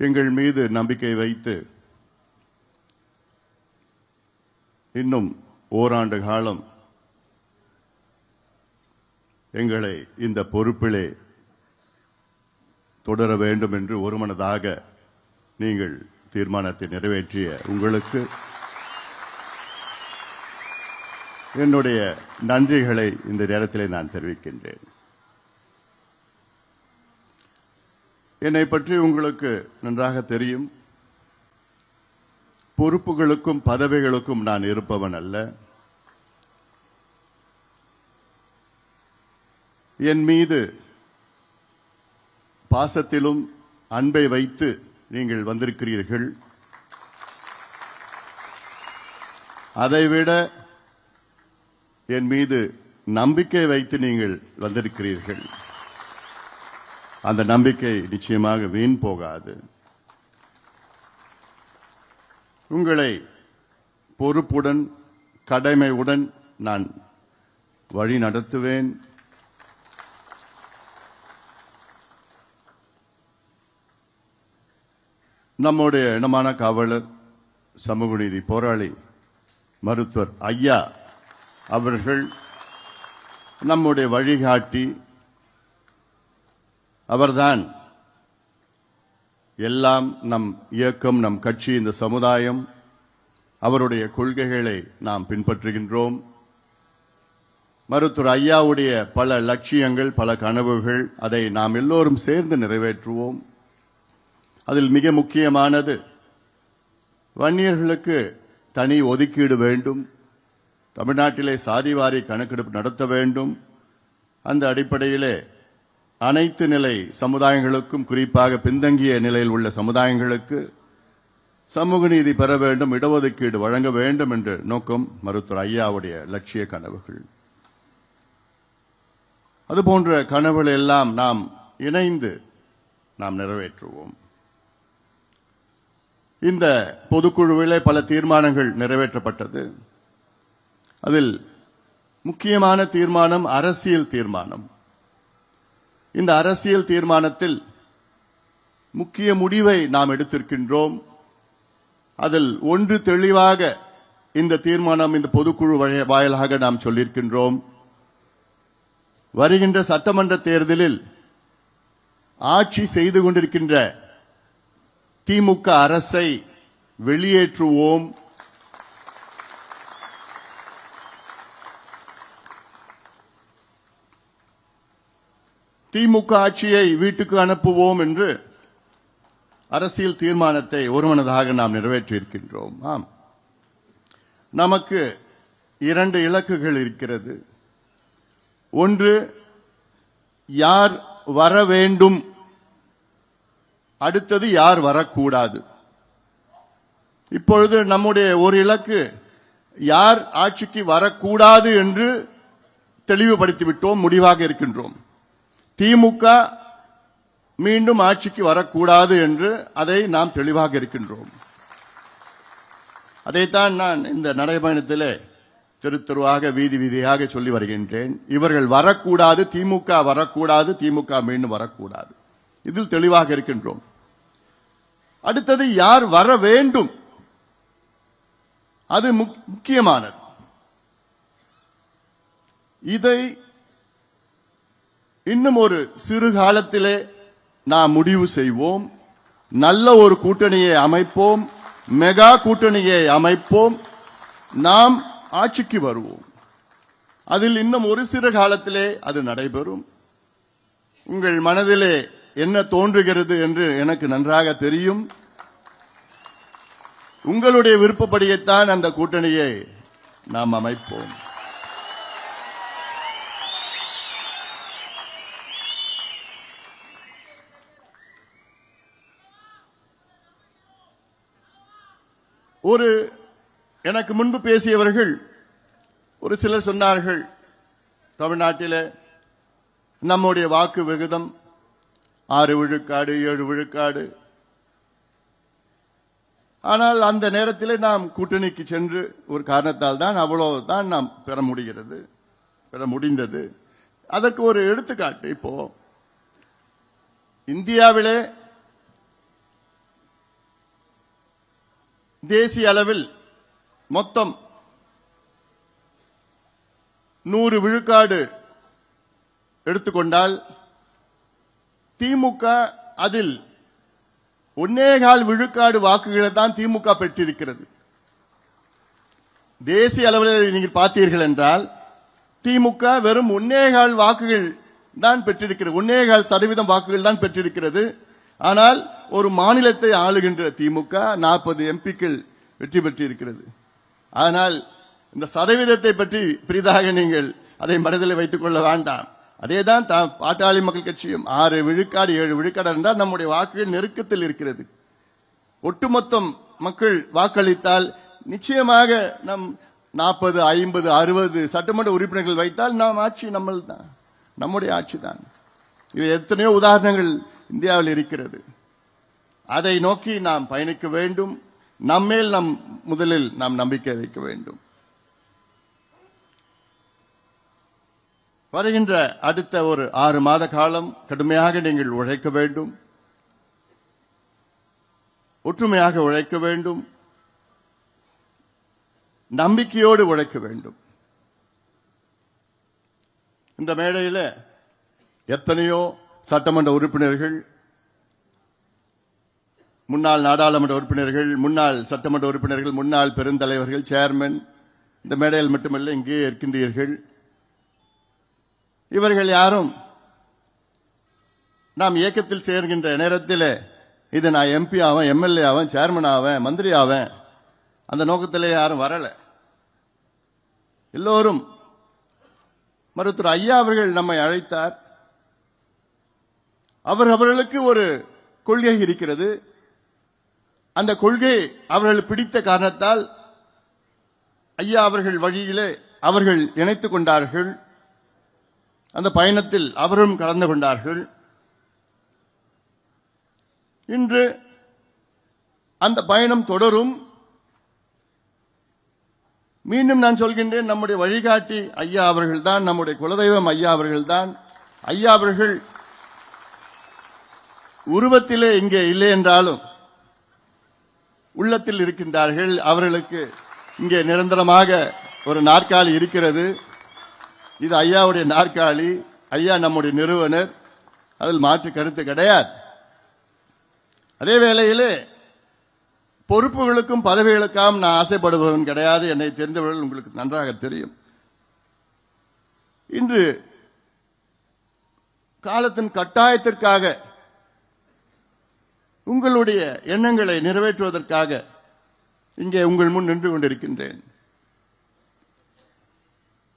எங்கள் மீது நம்பிக்கை வைத்து இன்னும் ஓராண்டு காலம் எங்களை இந்த பொறுப்பிலே தொடர வேண்டும் என்று ஒருமனதாக நீங்கள் தீர்மானத்தை நிறைவேற்றிய உங்களுக்கு என்னுடைய நன்றிகளை இந்த நேரத்திலே நான் தெரிவிக்கின்றேன். என்னை பற்றி உங்களுக்கு நன்றாக தெரியும். பொறுப்புகளுக்கும் பதவிகளுக்கும் நான் இருப்பவன் அல்ல. என் மீது பாசத்திலும் அன்பை வைத்து நீங்கள் வந்திருக்கிறீர்கள். அதைவிட என் மீது நம்பிக்கை வைத்து நீங்கள் வந்திருக்கிறீர்கள். அந்த நம்பிக்கை நிச்சயமாக வீண் போகாது. உங்களை பொறுப்புடன் கடமையுடன் நான் வழி நடத்துவேன். நம்முடைய இனமான காவலர் சமூக நீதி போராளி மருத்துவர் ஐயா அவர்கள் நம்முடைய வழிகாட்டி. அவர்தான் எல்லாம். நம் இயக்கம், நம் கட்சி, இந்த சமுதாயம், அவருடைய கொள்கைகளை நாம் பின்பற்றுகின்றோம். மருத்துவர் ஐயாவுடைய பல லட்சியங்கள், பல கனவுகள், அதை நாம் எல்லோரும் சேர்ந்து நிறைவேற்றுவோம். அதில் மிக முக்கியமானது வன்னியர்களுக்கு தனி ஒதுக்கீடு வேண்டும். தமிழ்நாட்டிலே சாதிவாரி கணக்கெடுப்பு நடத்த வேண்டும். அந்த அடிப்படையிலே அனைத்து நிலை சமுதாயங்களுக்கும், குறிப்பாக பின்தங்கிய நிலையில் உள்ள சமுதாயங்களுக்கு சமூக நீதி பெற வேண்டும், இடஒதுக்கீடு வழங்க வேண்டும் என்ற நோக்கம் மருத்துவர் ஐயாவுடைய லட்சிய கனவுகள். அதுபோன்ற கனவுகள் எல்லாம் நாம் இணைந்து நாம் நிறைவேற்றுவோம். இந்த பொதுக்குழுவிலே பல தீர்மானங்கள் நிறைவேற்றப்பட்டது. அதில் முக்கியமான தீர்மானம் அரசியல் தீர்மானம். இந்த அரசியல் தீர்மானத்தில் முக்கிய முடிவை நாம் எடுத்திருக்கின்றோம். அதில் ஒன்று தெளிவாக இந்த தீர்மானம், இந்த பொதுக்குழு வாயிலாக நாம் சொல்லியிருக்கின்றோம். வருகின்ற சட்டமன்ற தேர்தலில் ஆட்சி செய்து கொண்டிருக்கின்ற திமுக அரசை வெளியேற்றுவோம். திமுக ஆட்சியை வீட்டுக்கு அனுப்புவோம் என்று அரசியல் தீர்மானத்தை ஒருமனதாக நாம் நிறைவேற்றியிருக்கின்றோம். ஆம், நமக்கு 2 இலக்குகள் இருக்கிறது. ஒன்று, யார் வர வேண்டும், அடுத்தது யார் வரக்கூடாது. இப்பொழுது நம்முடைய ஒரு இலக்கு யார் ஆட்சிக்கு வரக்கூடாது என்று தெளிவுபடுத்திவிட்டோம், முடிவாக இருக்கின்றோம். திமுக மீண்டும் ஆட்சிக்கு வரக்கூடாது என்று அதை நாம் தெளிவாக இருக்கின்றோம். அதைத்தான் நான் இந்த நடைபயணத்திலே தெரு தெருவாக வீதி வீதியாக சொல்லி வருகின்றேன். இவர்கள் வரக்கூடாது, திமுக வரக்கூடாது, திமுக மீண்டும் வரக்கூடாது. இதில் தெளிவாக இருக்கின்றோம். அடுத்தது யார் வர வேண்டும், அது முக்கியமானது. இதை இன்னும் ஒரு சிறு காலத்திலே நாம் முடிவு செய்வோம். நல்ல ஒரு கூட்டணியை அமைப்போம், மெகா கூட்டணியை அமைப்போம், நாம் ஆட்சிக்கு வருவோம். அதில் இன்னும் ஒரு சிறு காலத்திலே அது நடைபெறும். உங்கள் மனதிலே என்ன தோன்றுகிறது என்று எனக்கு நன்றாக தெரியும். உங்களுடைய விருப்பப்படியைத்தான் அந்த கூட்டணியை நாம் அமைப்போம். எனக்கு முன்பு பேசியவர்கள் ஒரு சிலர் சொன்னார்கள், தமிழ்நாட்டிலே நம்முடைய வாக்கு விகிதம் 6 விழுக்காடு 7 விழுக்காடு. ஆனால் அந்த நேரத்தில் நாம் கூட்டணிக்கு சென்று ஒரு காரணத்தால் தான் அவ்வளவுதான் நாம் பெற முடிந்தது. அதற்கு ஒரு எடுத்துக்காட்டு, இப்போ இந்தியாவிலே தேசிய அளவில் மொத்தம் 100 விழுக்காடு எடுத்துக்கொண்டால் திமுக அதில் 1.25 விழுக்காடு வாக்குகளை தான் திமுக பெற்றிருக்கிறது. தேசிய அளவில் நீங்கள் பார்த்தீர்கள் என்றால் திமுக வெறும் 1.25 வாக்குகள் தான் பெற்றிருக்கிறது. 1.25% வாக்குகள் தான் பெற்றிருக்கிறது. ஆனால் ஒரு மாநிலத்தை ஆளுகின்ற திமுக 40 எம்பிக்கள் வெற்றி பெற்றிருக்கிறது. ஆனால் இந்த சதவீதத்தை பற்றி பெரிதாக நீங்கள் அதை மனதில் வைத்துக் கொள்ள வேண்டாம். அதேதான் பாட்டாளி மக்கள் கட்சியும் 6 விழுக்காடு 7 விழுக்காடு என்றால் நம்முடைய வாக்குகள் நெருக்கத்தில் இருக்கிறது. ஒட்டுமொத்தம் மக்கள் வாக்களித்தால் நிச்சயமாக நம் 40, 50, 60 சட்டமன்ற உறுப்பினர்கள் வைத்தால் நாம் ஆட்சி நம்முடைய ஆட்சி தான். இது எத்தனையோ உதாரணங்கள் இந்தியாவில் இருக்கிறது. அதை நோக்கி நாம் பயணிக்க வேண்டும். நம்மேல் முதலில் நாம் நம்பிக்கை வைக்க வேண்டும். வருகின்ற அடுத்த ஒரு 6 மாத காலம் கடுமையாக நீங்கள் உழைக்க வேண்டும். ஒற்றுமையாக உழைக்க வேண்டும். நம்பிக்கையோடு உழைக்க வேண்டும். இந்த மேடையில் எத்தனையோ சட்டமன்ற உறுப்பினர்கள், முன்னாள் நாடாளுமன்ற உறுப்பினர்கள், முன்னாள் சட்டமன்ற உறுப்பினர்கள், முன்னாள் பெருந்தலைவர்கள், சேர்மன் இந்த மேடையில் மட்டுமல்ல இங்கே இருக்கின்றீர்கள். இவர்கள் யாரும் நாம் இயக்கத்தில் சேர்கின்ற நேரத்தில் இது நான் எம்பி ஆவேன், எம்எல்ஏ ஆவேன், சேர்மன் ஆவேன், மந்திரி ஆவேன் அந்த நோக்கத்திலே யாரும் வரல. எல்லோரும் மருத்துவர் ஐயா அவர்கள் நம்மை அழைத்தார். அவர்களுக்கு ஒரு கொள்கை இருக்கிறது. அந்த கொள்கை அவர்கள் பிடித்த காரணத்தால் ஐயா அவர்கள் வழியிலே அவர்கள் இணைத்துக் கொண்டார்கள். அந்த பயணத்தில் அவரும் கலந்து கொண்டார்கள். இன்று அந்த பயணம் தொடரும். மீண்டும் நான் சொல்கின்றேன், நம்முடைய வழிகாட்டி ஐயா அவர்கள்தான், நம்முடைய குலதெய்வம் ஐயா அவர்கள்தான். ஐயா அவர்கள் உருவத்திலே இங்கே இல்லை என்றாலும் உள்ளத்தில் இருக்கின்றார்கள். அவர்களுக்கு இங்கே நிரந்தரமாக ஒரு நாற்காலி இருக்கிறது. இது ஐயாவுடைய நாற்காலி. ஐயா நம்முடைய நிறுவனர், அதில் மாற்று கருத்து கிடையாது. அதே வேளையிலே பொறுப்புகளுக்கும் பதவிகளுக்காக நான் ஆசைப்படுபவன் கிடையாது. என்னை தெரிந்தவர்கள் உங்களுக்கு நன்றாக தெரியும். இன்று காலத்தின் கட்டாயத்திற்காக உங்களுடைய எண்ணங்களை நிறைவேற்றுவதற்காக இங்கே உங்கள் முன் நின்று கொண்டிருக்கின்றேன்.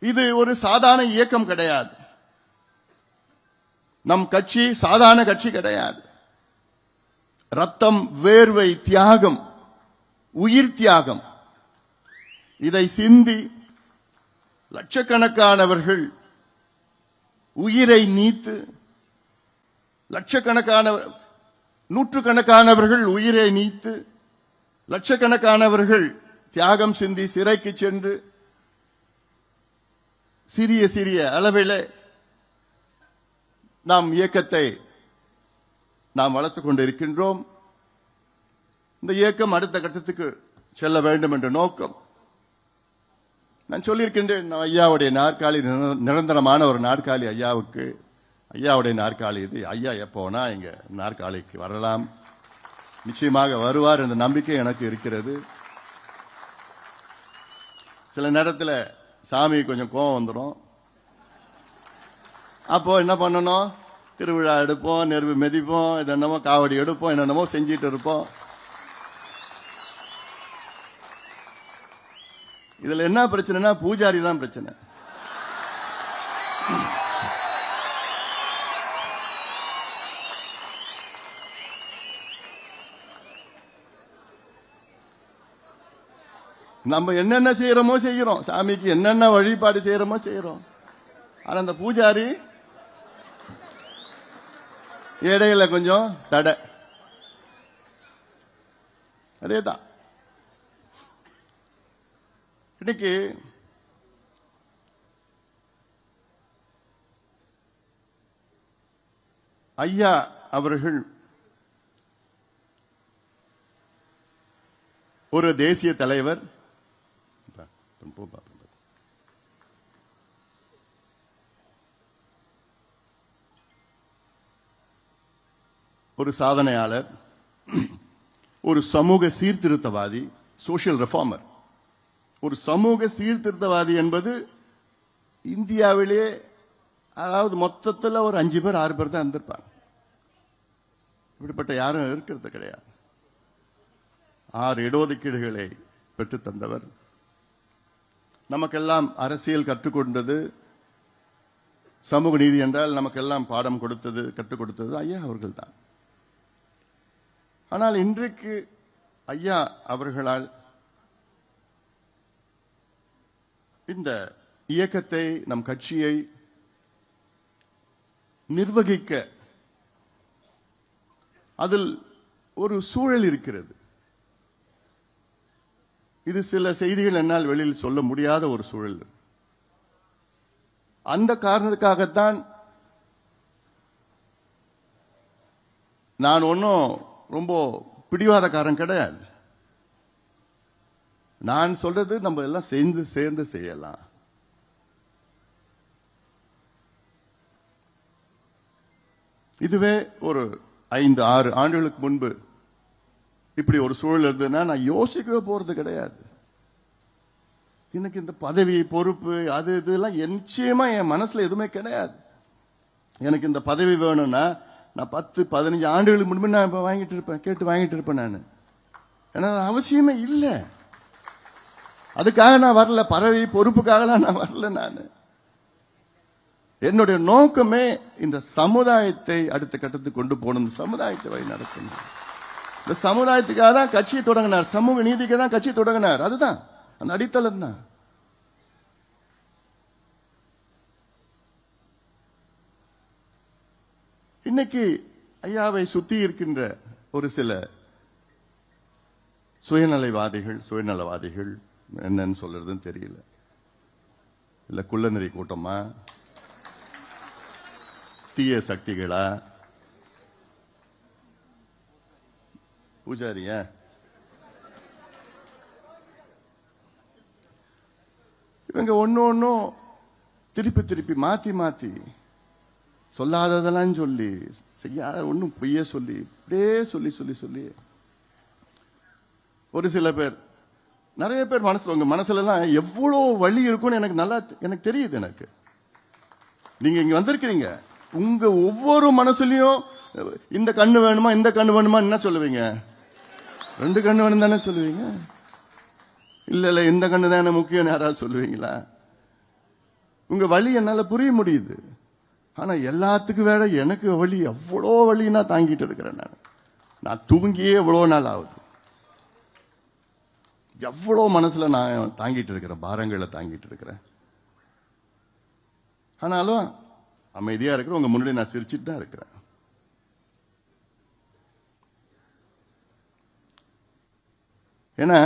இது ஒரு சாதாரண இயக்கம் கிடையாது. நம் கட்சி சாதாரண கட்சி கிடையாது. ரத்தம், வேர்வை, தியாகம், உயிர் தியாகம் இதை சிந்தி லட்சக்கணக்கானவர்கள் உயிரை நீத்து, நூற்றுக்கணக்கானவர்கள் உயிரை நீத்து, லட்சக்கணக்கானவர்கள் தியாகம் சிந்தி சிறைக்கு சென்று சிறிய சிறிய அளவில் நாம் இயக்கத்தை நாம் வளர்த்துக் கொண்டிருக்கின்றோம். இந்த இயக்கம் அடுத்த கட்டத்துக்கு செல்ல வேண்டும் என்ற நோக்கம். நான் சொல்லியிருக்கின்றேன், ஐயாவுடைய நாற்காலி நிரந்தரமான ஒரு நாற்காலி ஐயாவுக்கு. ஐயாவுடைய நாற்காலி இது. ஐயா எப்போனா இங்க நாற்காலிக்கு வரலாம், நிச்சயமாக வருவார் என்ற நம்பிக்கை எனக்கு இருக்கிறது. சில நேரத்தில் சாமி கொஞ்சம் கோபம் வந்துடும். அப்போ என்ன பண்ணணும்? திருவிழா எடுப்போம், நெருப்பு மெதிப்போம், என்னென்னமோ காவடி எடுப்போம், என்னென்னமோ செஞ்சிட்டு இருப்போம். இதுல என்ன பிரச்சனைனா பூஜாரி தான் பிரச்சனை. நம்ம என்னென்ன செய்யறோமோ செய்யறோம், சாமிக்கு என்னென்ன வழிபாடு செய்யறோமோ செய்யறோம். ஆனா அந்த பூஜாரி இடையில கொஞ்சம் தடை. அதேதான் இன்னைக்கு ஐயா அவர்கள் ஒரு தேசிய தலைவர், ஒரு சாதனையாளர், ஒரு சமூக சீர்திருத்தவாதி, சோசியல் ரெஃபார்மர். ஒரு சமூக சீர்திருத்தவாதி என்பது இந்தியாவிலே அதாவது மொத்தத்தில் ஒரு 5 பேர் 6 பேர் தான் இருந்திருப்பாங்க. இப்படிப்பட்ட யாரும் இருக்கிறது கிடையாது. 6 இடஒதுக்கீடுகளை பெற்று தந்தவர். நமக்கெல்லாம் அரசியல் கற்றுக்கொண்டது, சமூக நீதி என்றால் நமக்கெல்லாம் பாடம் கொடுத்தது, கற்றுக் கொடுத்தது ஐயா அவர்கள் தான். ஆனால் இன்றைக்கு ஐயா அவர்களால் இந்த இயக்கத்தை, நம் கட்சியை நிர்வகிக்க அதில் ஒரு சூழல் இருக்கிறது. இது சில செய்திகள் என்னால் வெளியில் சொல்ல முடியாத ஒரு சூழல். அந்த காரணத்துக்காகத்தான் நான் ஒன்னும் ரொம்ப பிடிவாதக்காரன் கிடையாது. நான் சொல்றது நம்ம எல்லாம் சேர்ந்து செய்யலாம். இதுவே ஒரு 5-6 ஆண்டுகளுக்கு முன்பு இப்படி ஒரு சூழல் இருந்ததுன்னா நான் யோசிக்கவே போறது கிடையாது. எனக்கு இந்த பதவி, பொறுப்பு, அது இதெல்லாம் நிச்சயமா என் மனசுல எதுவுமே கிடையாது. எனக்கு இந்த பதவி வேணும்னா நான் 10-15 ஆண்டுகளுக்கு முன்பு நான் இப்ப கேட்டு வாங்கிட்டு இருப்பேன். நான் எனக்கு அவசியமே இல்லை. அதுக்காக நான் வரல, பதவி பொறுப்புக்காக நான் வரல. நான் என்னுடைய நோக்கமே இந்த சமுதாயத்தை அடுத்த கட்டத்துக்கு கொண்டு போகணும், சமுதாயத்தை வழி நடத்தணும். இந்த சமுதாயத்துக்காக தான் கட்சி தொடங்கினார், சமூக நீதிக்கு தான் கட்சி தொடங்கினார். அதுதான் அந்த அடித்தளம் தான். இன்னைக்கு ஐயாவை சுத்தி இருக்கின்ற ஒரு சில சுயநலவாதிகள் என்னன்னு சொல்றதுன்னு தெரியல. இல்ல குள்ளநெறி கூட்டமா, தீய சக்திகளா, பூஜாரியா, இவங்க ஒன்னும் திருப்பி மாத்தி சொல்லாததெல்லாம் சொல்லி, செய்யாத ஒன்னும் பொய்ய சொல்லி, இப்படியே சொல்லி ஒரு சில பேர், நிறைய பேர் உங்க மனசுல எல்லாம் எவ்வளவு வலி இருக்கும்னு எனக்கு தெரியுது. எனக்கு நீங்க இங்க வந்திருக்கிறீங்க, உங்க ஒவ்வொரு மனசுலயும் இந்த கண்ணு வேணுமா, இந்த கண்ணு வேணுமா என்ன சொல்லுவீங்க? 2 கண்ணு வேணும் தானே சொல்லுவீங்க. இல்ல இந்த கண்ணு தானே முக்கியம் யாராவது சொல்லுவீங்களா? உங்க வலி என்னால புரிய முடியுது. ஆனா எல்லாத்துக்கும் வேற எனக்கு வலி, அவ்வளோ வலினா தாங்கிட்டு இருக்கிறேன். நான் தூங்கியே எவ்வளவு நாள் ஆகுது. எவ்வளவு மனசுல நான் தாங்கிட்டு இருக்கிறேன், பாரங்களை தாங்கிட்டு இருக்கிறேன். ஆனாலும் அமைதியா இருக்கிற உங்க முன்னாடி நான் சிரிச்சிட்டு தான் இருக்கிறேன். ஏன்னா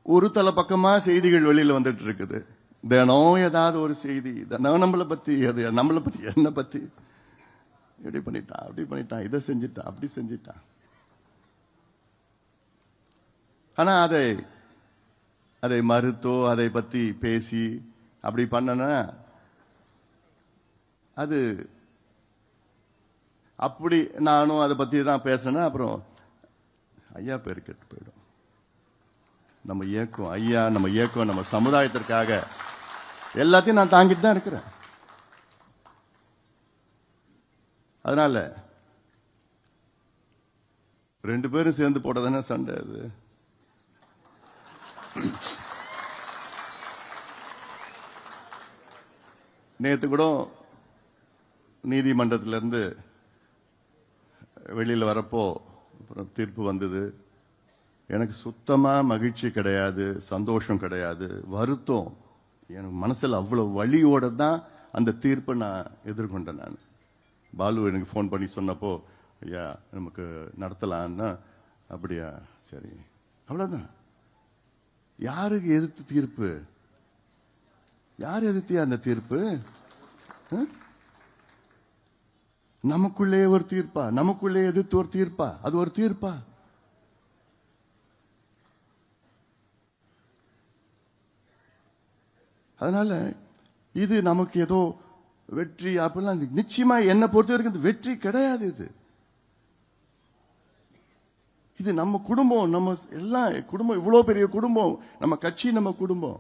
ஒரு தலை பக்கமா செய்திகள் வெளியில வந்துட்டு இருக்குது. தினம் ஏதாவது ஒரு செய்தி, தினம் நம்மளை பத்தி, என்ன பத்தி, இப்படி பண்ணிட்டான், இதை செஞ்சிட்டான், அப்படி செஞ்சிட்டான். ஆனா அதை மறுத்தோ அதை பத்தி பேசி அப்படி பண்ணனா அது அப்படி நானும் அதை பத்தி தான் பேசினேன். அப்புறம் ஐயா பேர் கெட்டு போயிடும். நம்ம இயக்கம் நம்ம சமுதாயத்திற்காக எல்லாத்தையும் நான் தாங்கிட்டு தான் இருக்கிறேன். அதனால 2 பேரும் சேர்ந்து போட்டதானே சண்டை. அது நேத்து கூட நீதிமன்றத்திலிருந்து வெளியில வரப்போ தீர்ப்பு வந்தது. எனக்கு சுத்தமா மகிழ்ச்சி கிடையாது, சந்தோஷம் கிடையாது, வருத்தம். எனக்கு மனசுல அவ்வளவு வலியோட தான் அந்த தீர்ப்பை நான் எதிர்கொண்டேன். நான் பாலு எனக்கு ஃபோன் பண்ணி சொன்னப்போ, ஐயா நமக்கு நடத்தலான்னா, அப்படியா சரி, அவ்வளவுதான். யாருக்கு எதிர்த்து தீர்ப்பு? யார் எதிர்த்தியா அந்த தீர்ப்பு? நமக்குள்ளே ஒரு தீர்ப்பா? நமக்குள்ளே எதிர்த்து ஒரு தீர்ப்பா? அது ஒரு தீர்ப்பா? அதனால இது நமக்கு ஏதோ வெற்றி அப்படிலாம் நிச்சயமா என்ன பொறுத்த வரைக்கும் வெற்றி கிடையாது. இது நம்ம குடும்பம், நம்ம எல்லாம் குடும்பம், இவ்வளவு பெரிய குடும்பம், நம்ம கட்சி, நம்ம குடும்பம்.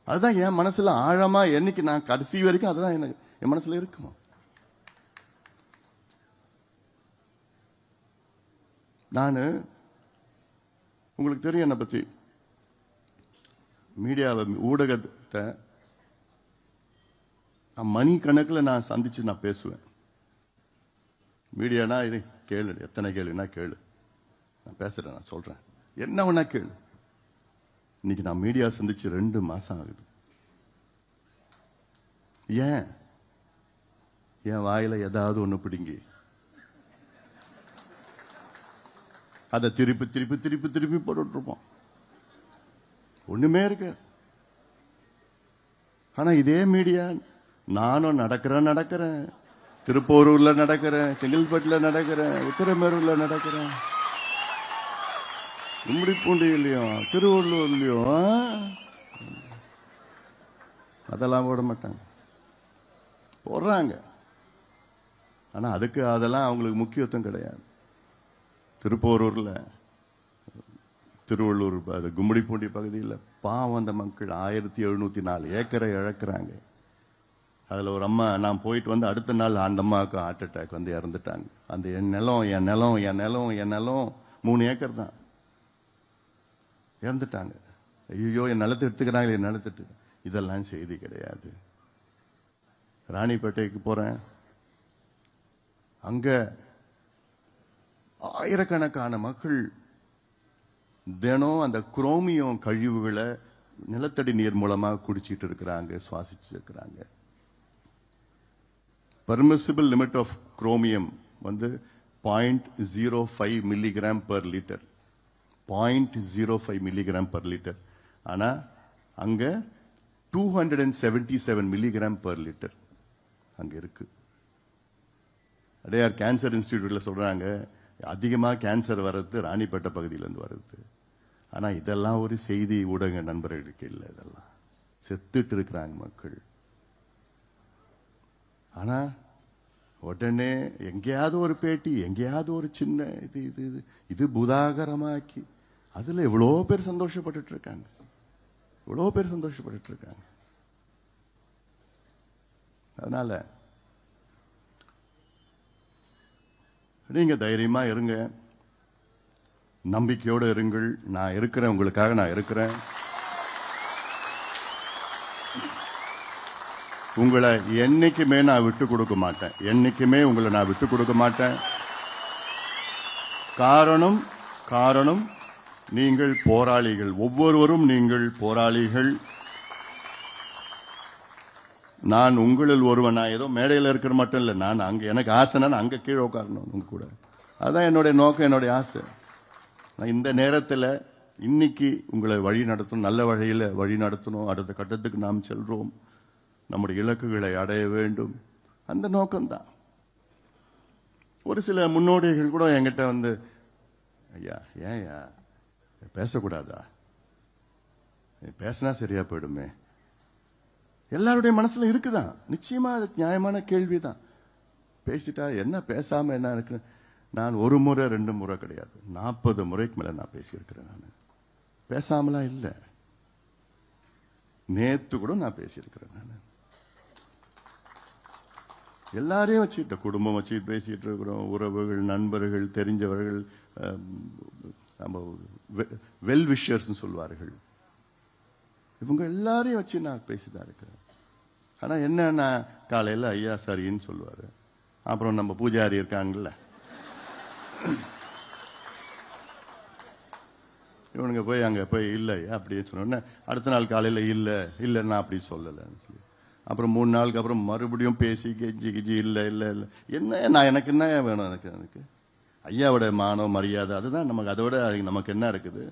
அதுதான் என் மனசுல ஆழமா என்னைக்கு நான் கடைசி வரைக்கும் அதுதான் எனக்கு என் மனசுல இருக்கும். நான் உங்களுக்கு தெரியும் என்னை பத்தி, மீடியாவை, ஊடகத்தை மணி கணக்கில் நான் சந்திச்சு நான் பேசுவேன். மீடியானா இது கேளு, எத்தனை கேளுனா கேளு, நான் பேசுறேன், நான் சொல்றேன், என்ன வேணா கேளு. இன்னைக்கு நான் மீடியா சந்திச்சு 2 மாசம் ஆகுது. ஏன் என் வாயில ஏதாவது ஒண்ணு பிடிங்கி அதை திருப்பி திருப்பி திருப்பி திருப்பி போட்டுட்டு இருப்போம், ஒண்ணுமே இருக்கு. ஆனா இதே மீடியா நானும் நடக்கிறேன், திருப்போரூர்ல நடக்கிறேன், செங்கல்பட்டுல நடக்கிறேன், உத்தரமேரூர்ல நடக்கிறேன், கும்மிடிப்பூண்டியிலையும் திருவள்ளூர்லயும் அதெல்லாம் போட மாட்டாங்க, போடுறாங்க. ஆனா அதுக்கு அதெல்லாம் அவங்களுக்கு முக்கியத்துவம் கிடையாது. திருப்போரூர்ல, திருவள்ளூர், கும்மிடிப்பூண்டி பகுதியில் பாவம் அந்த மக்கள் 1704 ஏக்கரை இழக்கிறாங்க. அதுல ஒரு அம்மா, நான் போயிட்டு வந்து அடுத்த நாள் அந்த அம்மாவுக்கு ஹார்ட் அட்டாக் வந்து இறந்துட்டாங்க. அந்த என் நிலம் 3 ஏக்கர் தான், இறந்துட்டாங்க. ஐயோ என் நிலத்தை எடுத்துக்கிறாங்களே, என் நிலத்தை. இதெல்லாம் செய்தி கிடையாது. ராணிப்பேட்டைக்கு போறேன், அங்க ஆயிரக்கணக்கான மக்கள் தினம் அந்த குரோமியம் கழிவுகளை நிலத்தடி நீர் மூலமா குடிச்சிட்டு இருக்கிறாங்க, சுவாசிச்சு இருக்கிறாங்க. பெர்மிசிபிள் லிமிட் ஆஃப் குரோமியம் வந்து 0.05 milligram per litre, 0.05 milligram per litre. ஆனா அங்க 277 மில்லிகிராம் பெர் லிட்டர் அங்க இருக்கு. அடையார் கேன்சர் இன்ஸ்டிடியூட்ல சொல்றாங்க அதிகமா கேன்சர் வர்றது ராணிப்பேட்டை பகுதியிலிருந்து வருது. ஆனா இதெல்லாம் ஒரு செய்தி ஊடக நண்பர்களுக்கு இல்லை, இதெல்லாம் செத்துட்டு இருக்கிறாங்க மக்கள். ஆனா உடனே எங்கேயாவது ஒரு பேட்டி, எங்கேயாவது ஒரு சின்ன இது இது இது இது புதாகரமாக்கி அதுல எவ்வளோ பேர் சந்தோஷப்பட்டு இருக்காங்க, எவ்வளோ பேர் சந்தோஷப்பட்டு இருக்காங்க. அதனால நீங்க தைரியமா இருங்க, நம்பிக்கையோடு இருங்கள். நான் இருக்கிறேன், உங்களுக்காக நான் இருக்கிறேன். உங்களை என்னைக்குமே நான் விட்டு கொடுக்க மாட்டேன், என்னைக்குமே உங்களை நான் விட்டு கொடுக்க மாட்டேன். காரணம் நீங்கள் போராளிகள், ஒவ்வொருவரும் நீங்கள் போராளிகள். நான் உங்களில் ஒருவன். நான் ஏதோ மேடையில் இருக்கிற மட்டும் இல்லை, நான் அங்க எனக்கு ஆசைனா நான் அங்க கீழே உட்காரணும் உங்க கூட. அதான் என்னுடைய நோக்கம், என்னுடைய ஆசை. நான் இந்த நேரத்தில் இன்னைக்கு உங்களை வழி நடத்தணும், நல்ல வழியில் வழி நடத்தணும். அடுத்த கட்டத்துக்கு நாம் செல்றோம், நம்முடைய இலக்குகளை அடைய வேண்டும், அந்த நோக்கம்தான். ஒரு சில முன்னோடிகள் கூட என்கிட்ட வந்து, ஐயா ஏன்யா பேசக்கூடாதா, பேசினா சரியா போயிடுமே. எல்லாருடைய மனசுல இருக்குதான், நிச்சயமா அது நியாயமான கேள்விதான். பேசிட்டா என்ன, பேசாம என்ன இருக்கு. நான் 1 முறை 2 முறை கிடையாது, 40 முறைக்கு மேல நான் பேசியிருக்கிறேன். நான் பேசாமலாம் இல்லை, நேத்து கூட நான் பேசியிருக்கிறேன். நான் எல்லாரையும் வச்சுட்டு, குடும்பம் வச்சு பேசிட்டு இருக்கிறோம், உறவுகள், நண்பர்கள், தெரிஞ்சவர்கள், நம்ம வெல் விஷர்ஸ் சொல்வார்கள், இவங்க எல்லாரையும் வச்சு நான் பேசிதான் இருக்கிறேன். ஆனா என்ன, காலையில் ஐயா சரின்னு சொல்லுவாரு, அப்புறம் நம்ம பூஜாரி இருக்காங்கல்ல, இவனுங்க போய் அங்க போய் இல்லை அப்படின்னு சொன்ன அடுத்த நாள் காலையில் இல்லை நான் அப்படி சொல்லலைன்னு சொல்லி, அப்புறம் 3 நாளுக்கு அப்புறம் மறுபடியும் பேசி கெஞ்சி இல்லை என்ன, நான் எனக்கு என்ன வேணும், எனக்கு ஐயாவோட மானம் மரியாதை அதுதான் நமக்கு, அதோட நமக்கு என்ன இருக்குது.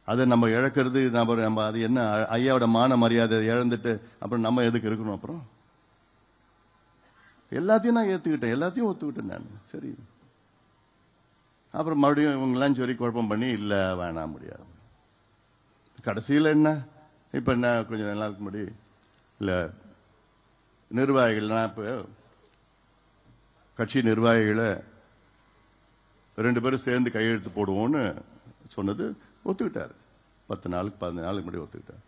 அதை நம்ம இழக்கிறது, நம்ம அது என்ன, ஐயாவோட மான மரியாதை இழந்துட்டு அப்புறம் நம்ம எதுக்கு இருக்கணும். அப்புறம் எல்லாத்தையும் நான் ஏத்துக்கிட்டேன், எல்லாத்தையும் ஒத்துக்கிட்டேன் நான். சரி, அப்புறம் மறுபடியும் இவங்கெல்லாம் சொல்லி குழப்பம் பண்ணி இல்ல வேணாம் முடியாது. கடைசியில் என்ன, இப்ப என்ன கொஞ்சம் நாளுக்கு முன்னாடி இல்ல நிர்வாகிகள்லாம் இப்ப கட்சி நிர்வாகிகளை 2 பேரும் சேர்ந்து கையெழுத்து போடுவோம்னு சொன்னது ஒத்துக்கிட்டாரு. 10 நாளுக்கு 15 நாளுக்கு முன்னாடி ஒத்துக்கிட்டார்.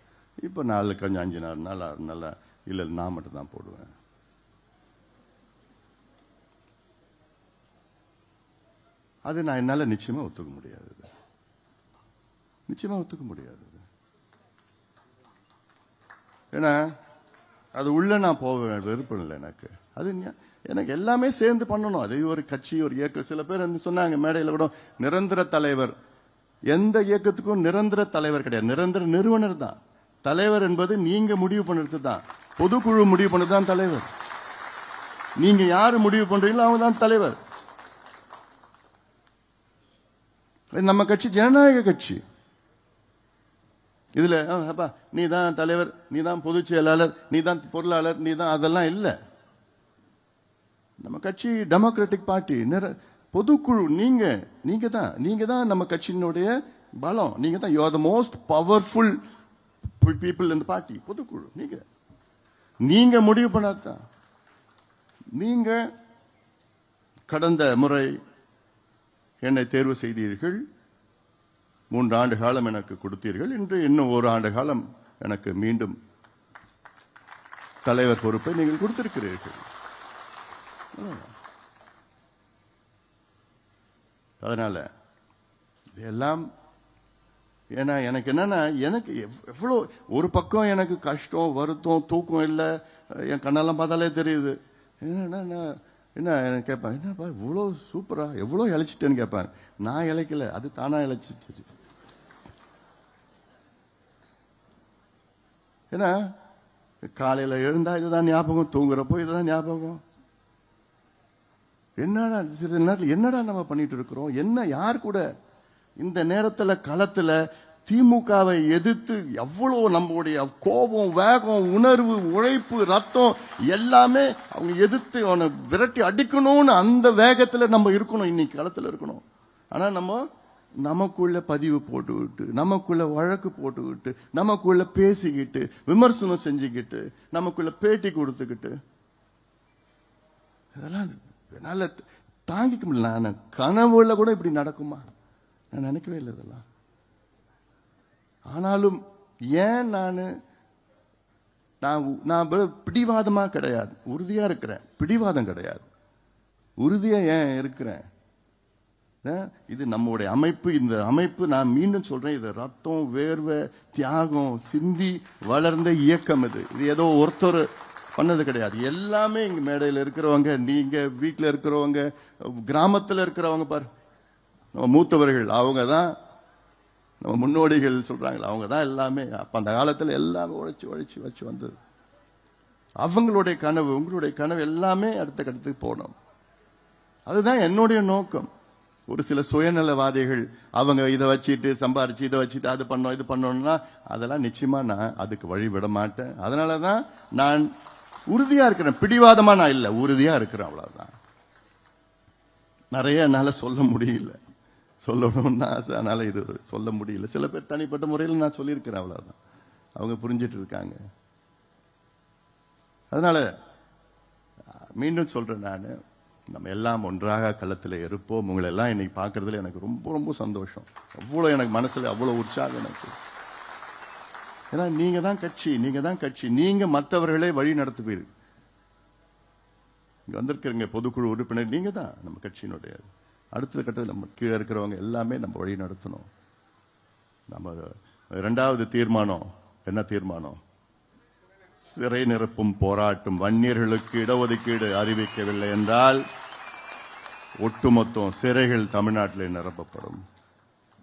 இப்ப நாளுக்கு கொஞ்சம் 5 நாள் 6 நாள் இல்ல நான் மட்டும் தான் போடுவேன். அது நான் என்னால நிச்சயமா ஒத்துக்க முடியாது, நிச்சயமா ஒத்துக்க முடியாது. ஏன்னா அது உள்ள நான் போக விருப்பம் இல்லை எனக்கு. அது எனக்கு எல்லாமே சேர்ந்து பண்ணணும். அது ஒரு கட்சி, ஒரு இயக்கம். சில பேர் சொன்னாங்க மேடையில் கூட, நிரந்தர தலைவர். எந்த இயக்கத்துக்கும் நிரந்தர தலைவர் கிடையாது, நிரந்தர நிறுவனர் தான் தலைவர். என்பது நீங்க முடிவு பண்ணுறது தான், பொதுக்குழு முடிவு பண்ணது தான் தலைவர். நீங்க யாரு முடிவு பண்றீங்களோ அவங்க தான் தலைவர். நம்ம கட்சி ஜனநாயக கட்சி. இதுல நீ தான் தலைவர், நீ தான் பொதுச் செயலாளர், நீ தான் பொருளாளர், நீ தான், அதெல்லாம் இல்ல. நம்ம கட்சி டெமோக்ராட்டிக் பார்ட்டி, பொதுக்குழு. நீங்க தான் நம்ம கட்சியினுடைய பலம். நீங்க தான், you are the most powerful people இந்த பார்ட்டி. பொதுக்குழு நீங்க முடிவு பண்ணாதான். நீங்க கடந்த முறை என்னை தேர்வு செய்தீர்கள், 3 ஆண்டு காலம் எனக்கு கொடுத்தீர்கள். இன்று இன்னும் 1 ஆண்டு காலம் எனக்கு மீண்டும் தலைவர் பொறுப்பை நீங்கள் கொடுத்திருக்கிறீர்கள். அதனால இதெல்லாம் ஏன்னா எனக்கு என்னன்னா, எனக்கு எவ்வளோ ஒரு பக்கம் எனக்கு கஷ்டம், வருத்தம், தூக்கம் இல்லை, என் கண்ணெல்லாம் பார்த்தாலே தெரியுது. என்ன கேட்பேன், என்னப்பா இவ்வளோ சூப்பரா எவ்வளோ இழைச்சிட்டேன்னு கேட்பேன். நான் இழைக்கல, அது தானா இழைச்சிச்சு. ஏன்னா காலையில எழுந்தா இதுதான் ஞாபகம், தூங்குறப்போ இதுதான் ஞாபகம். என்னடா சில நேரத்தில் என்னடா நம்ம பண்ணிட்டு இருக்கிறோம், என்ன யார் கூட இந்த நேரத்துல களத்துல திமுகவை எதிர்த்து எவ்வளவு நம்முடைய கோபம், வேகம், உணர்வு, உழைப்பு, ரத்தம் எல்லாமே அவங்க எதிர்த்து அவனை விரட்டி அடிக்கணும்னு அந்த வேகத்துல நம்ம இருக்கணும், இன்னைக்கு களத்துல இருக்கணும். ஆனா நமக்குள்ள பதிவு போட்டுக்கிட்டு, நமக்குள்ள வழக்கு போட்டுக்கிட்டு, நமக்குள்ள பேசிக்கிட்டு, விமர்சனம் செஞ்சுக்கிட்டு, நமக்குள்ள பேட்டி கொடுத்துக்கிட்டு, இதெல்லாம் என்னால தாங்கிக்க முடியல. நான் கனவுல கூட இப்படி நடக்குமா நான் நினைக்கவே இல்லை இதெல்லாம். ஆனாலும் ஏன் நான் பிடிவாதமா கிடையாது, உறுதியா இருக்கிறேன். பிடிவாதம் கிடையாது, உறுதியா ஏன் இருக்கிறேன். இது நம்முடைய அமைப்பு. இந்த அமைப்பு, நான் மீண்டும் சொல்றேன், இது ரத்தம், வேர்வை, தியாகம் சிந்தி வளர்ந்த இயக்கம். இது ஏதோ ஒருத்தர் பண்ணது கிடையாது. எல்லாமே இங்க மேடையில் இருக்கிறவங்க, நீங்க வீட்டில் இருக்கிறவங்க, கிராமத்தில் இருக்கிறவங்க, பாரு நம்ம மூத்தவர்கள், அவங்க தான் நம்ம முன்னோடிகள் சொல்றாங்களா, அவங்க தான் எல்லாமே. அப்ப அந்த காலத்தில் எல்லாமே உழைச்சு வச்சு வந்தது. அவங்களுடைய கனவு, உங்களுடைய கனவு எல்லாமே அடுத்த கட்டத்துக்கு போனோம். அதுதான் என்னுடைய நோக்கம். ஒரு சில சுயநலவாதிகள் அவங்க இதை வச்சுட்டு சம்பாரிச்சு, இதை வச்சுட்டு அது பண்ணோம் இது பண்ணோம்னா அதெல்லாம் நிச்சயமா நான் அதுக்கு வழி விட மாட்டேன். அதனாலதான் நான் உறுதியா இருக்கிறேன். பிடிவாதமா நான் இல்லை, உறுதியா இருக்கிறேன், அவ்வளவுதான். நிறைய என்னால சொல்ல முடியல, சொல்லணும்னு ஆசை, அதனால இது சொல்ல முடியல. சில பேர் தனிப்பட்ட முறையில் நான் சொல்லியிருக்கிறேன், அவ்வளவுதான். அவங்க புரிஞ்சிட்டு இருக்காங்க. அதனால மீண்டும் சொல்றேன், நான் நம்ம எல்லாம் ஒன்றாக களத்தில் இருப்போம். உங்களை எல்லாம் இன்னைக்கு பார்க்கறதுல எனக்கு ரொம்ப ரொம்ப சந்தோஷம். அவ்வளோ எனக்கு மனசுல அவ்வளோ உற்சாகம் எனக்கு. ஏன்னா நீங்க தான் கட்சி, நீங்க மற்றவர்களே வழி நடத்துவீர்கள். இங்க வந்திருக்கிறீங்க பொதுக்குழு உறுப்பினர், நீங்க தான் நம்ம கட்சியினுடைய அடுத்த கட்டத்தில். நம்ம கீழே இருக்கிறவங்க எல்லாமே நம்ம வழி நடத்தணும். நம்ம 2வது தீர்மானம் என்ன தீர்மானம்? சிறை நிரப்பும் போராட்டம். வன்னியர்களுக்கு இடஒதுக்கீடு அறிவிக்கவில்லை என்றால் ஒட்டுமொத்தம் சிறைகள் தமிழ்நாட்டில் நிரப்பப்படும்.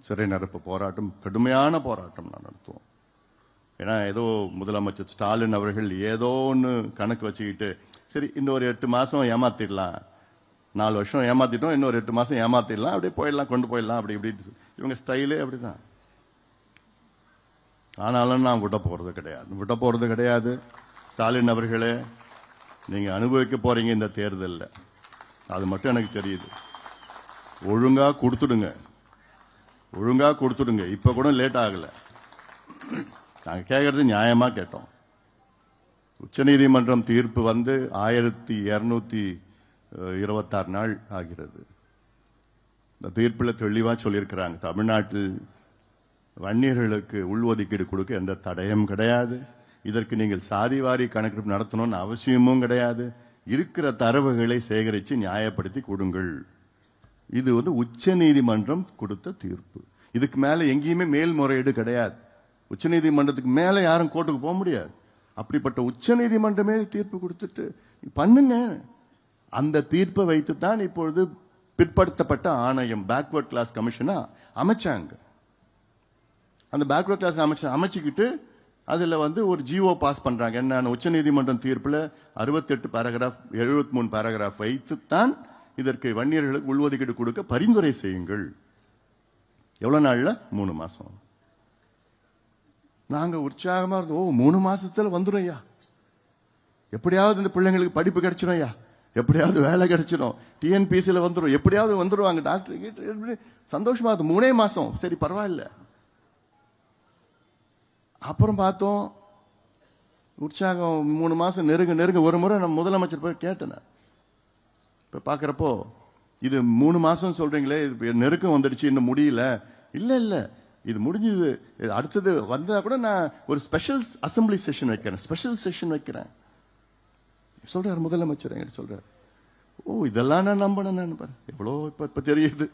சிறை நிரப்பு போராட்டம், கடுமையான போராட்டம் நான் நடத்துவோம். ஏன்னா ஏதோ முதலமைச்சர் ஸ்டாலின் அவர்கள் ஏதோ ஒன்று கணக்கு வச்சுக்கிட்டு, சரி இன்னொரு 8 மாசம் ஏமாத்திடலாம், 4 வருஷம் ஏமாத்திட்டோம், இன்னொரு 8 மாசம் ஏமாத்திடலாம், அப்படியே போயிடலாம், கொண்டு போயிடலாம், அப்படி இப்படி. இவங்க ஸ்டைலே அப்படிதான். ஆனாலும் நான் விட போறது கிடையாது. ஸ்டாலின் அவர்களே, நீங்க அனுபவிக்க போறீங்க இந்த தேர்தலில். அது மட்டும் எனக்கு தெரியுது. ஒழுங்கா கொடுத்துடுங்க, ஒழுங்கா கொடுத்துடுங்க. இப்ப கூட லேட் ஆகல. நாங்க கேட்கறது நியாயமா கேட்டோம். உச்சநீதிமன்றம் தீர்ப்பு வந்து 1226 நாள் ஆகிறது. இந்த தீர்ப்பில் தெளிவா சொல்லியிருக்கிறாங்க, தமிழ்நாட்டில் வன்னியர்களுக்கு உள்ஒதுக்கீடு கொடுக்க எந்த தடயம் கிடையாது. இதற்கு நீங்கள் சாதிவாரி கணக்கெடுப்பு நடத்தணும்னு அவசியமும் கிடையாது. இருக்கிற தரவுகளை சேகரித்து நியாயப்படுத்தி கொடுங்கள். இது வந்து உச்ச நீதிமன்றம் கொடுத்த தீர்ப்பு. இதுக்கு மேல எங்கேயுமே மேல்முறையீடு கிடையாது. உச்ச நீதிமன்றத்துக்கு மேல யாரும் கோர்ட்டுக்கு போக முடியாது. அப்படிப்பட்ட உச்ச நீதிமன்றமே தீர்ப்பு கொடுத்துட்டு பண்ணுங்க. அந்த தீர்ப்பை வைத்து தான் இப்பொழுது பிற்படுத்தப்பட்ட ஆணையம் பேக்வர்ட் கிளாஸ் கமிஷனா அமைச்சாங்க. அந்த பேக்வர்ட் கிளாஸ் அமைச்சுக்கிட்டு அதுல வந்து ஒரு ஜிஓ பாஸ் பண்றாங்க. என்ன, உச்ச நீதிமன்றம் தீர்ப்புல 68 பேராகிராஃப் 73 பேராகிராஃப் வைத்துத்தான் இதற்கு வன்னியர்களுக்கு உள்ஒதுக்கீடு கொடுக்க பரிந்துரை செய்யுங்கள். எவ்வளவு நாள்ல? 3 மாசம். நாங்க உற்சாகமா இருந்தோம். 3 மாசத்துல வந்துடும் ஐயா, எப்படியாவது இந்த பிள்ளைங்களுக்கு படிப்பு கிடைச்சிடும் ஐயா, எப்படியாவது வேலை கிடைச்சிடும், டிஎன்பிசில வந்துடும், எப்படியாவது வந்துடுவாங்க டாக்டர், சந்தோஷமா இருக்கு. 3 மாசம் சரி பரவாயில்ல. அப்புறம் பார்த்தோம் உற்சாகம் 3 மாசம் நெருங்க. ஒரு முறை நம்ம முதலமைச்சர் போய் கேட்டேன். இப்ப பாக்குறப்போ இது 3 மாசம் சொல்றீங்களே, இது நெருக்கம் வந்துடுச்சு, இன்னும் முடியல. இல்ல இது முடிஞ்சது. அடுத்தது வந்தா கூட நான் ஒரு ஸ்பெஷல் அசம்பிளி செஷன் வைக்கிறேன், ஸ்பெஷல் செஷன் வைக்கிறேன் சொல்றாரு முதலமைச்சர். என்கிட்ட சொல்றாரு, ஓ இதெல்லாம் நான் நம்பினேன். நான் எவ்வளோ இப்ப தெரியுது.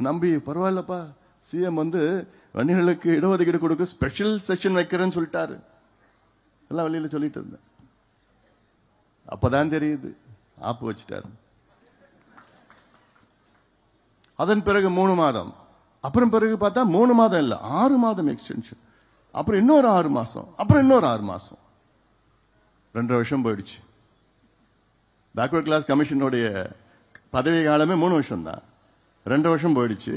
நம்பி பரவாயில்லப்பா, சிஎம் வந்து வன்னியர்களுக்கு இடஒதுக்கீடு கொடுக்க ஸ்பெஷல் செஷன் வைக்கிறேன்னு சொல்லிட்டாரு. எல்லாம் வெளியில சொல்லிட்டு இருந்தேன். அப்பதான் தெரியுது ஆப்பு வச்சுட்டாரு. அதன் பிறகு 3 மாதம், அப்புறம் பிறகு பார்த்தா 3 மாதம் இல்ல 6 மாதம் எக்ஸ்டென்ஷன், அப்புறம் இன்னொரு 6 மாசம், அப்புறம் இன்னொரு 6 மாசம், 2 வருஷம் போயிடுச்சு. பேக்வர்ட் கிளாஸ் கமிஷனுடைய பதவி காலமே 3 வருஷம் தான். 2 வருஷம் போயிடுச்சு.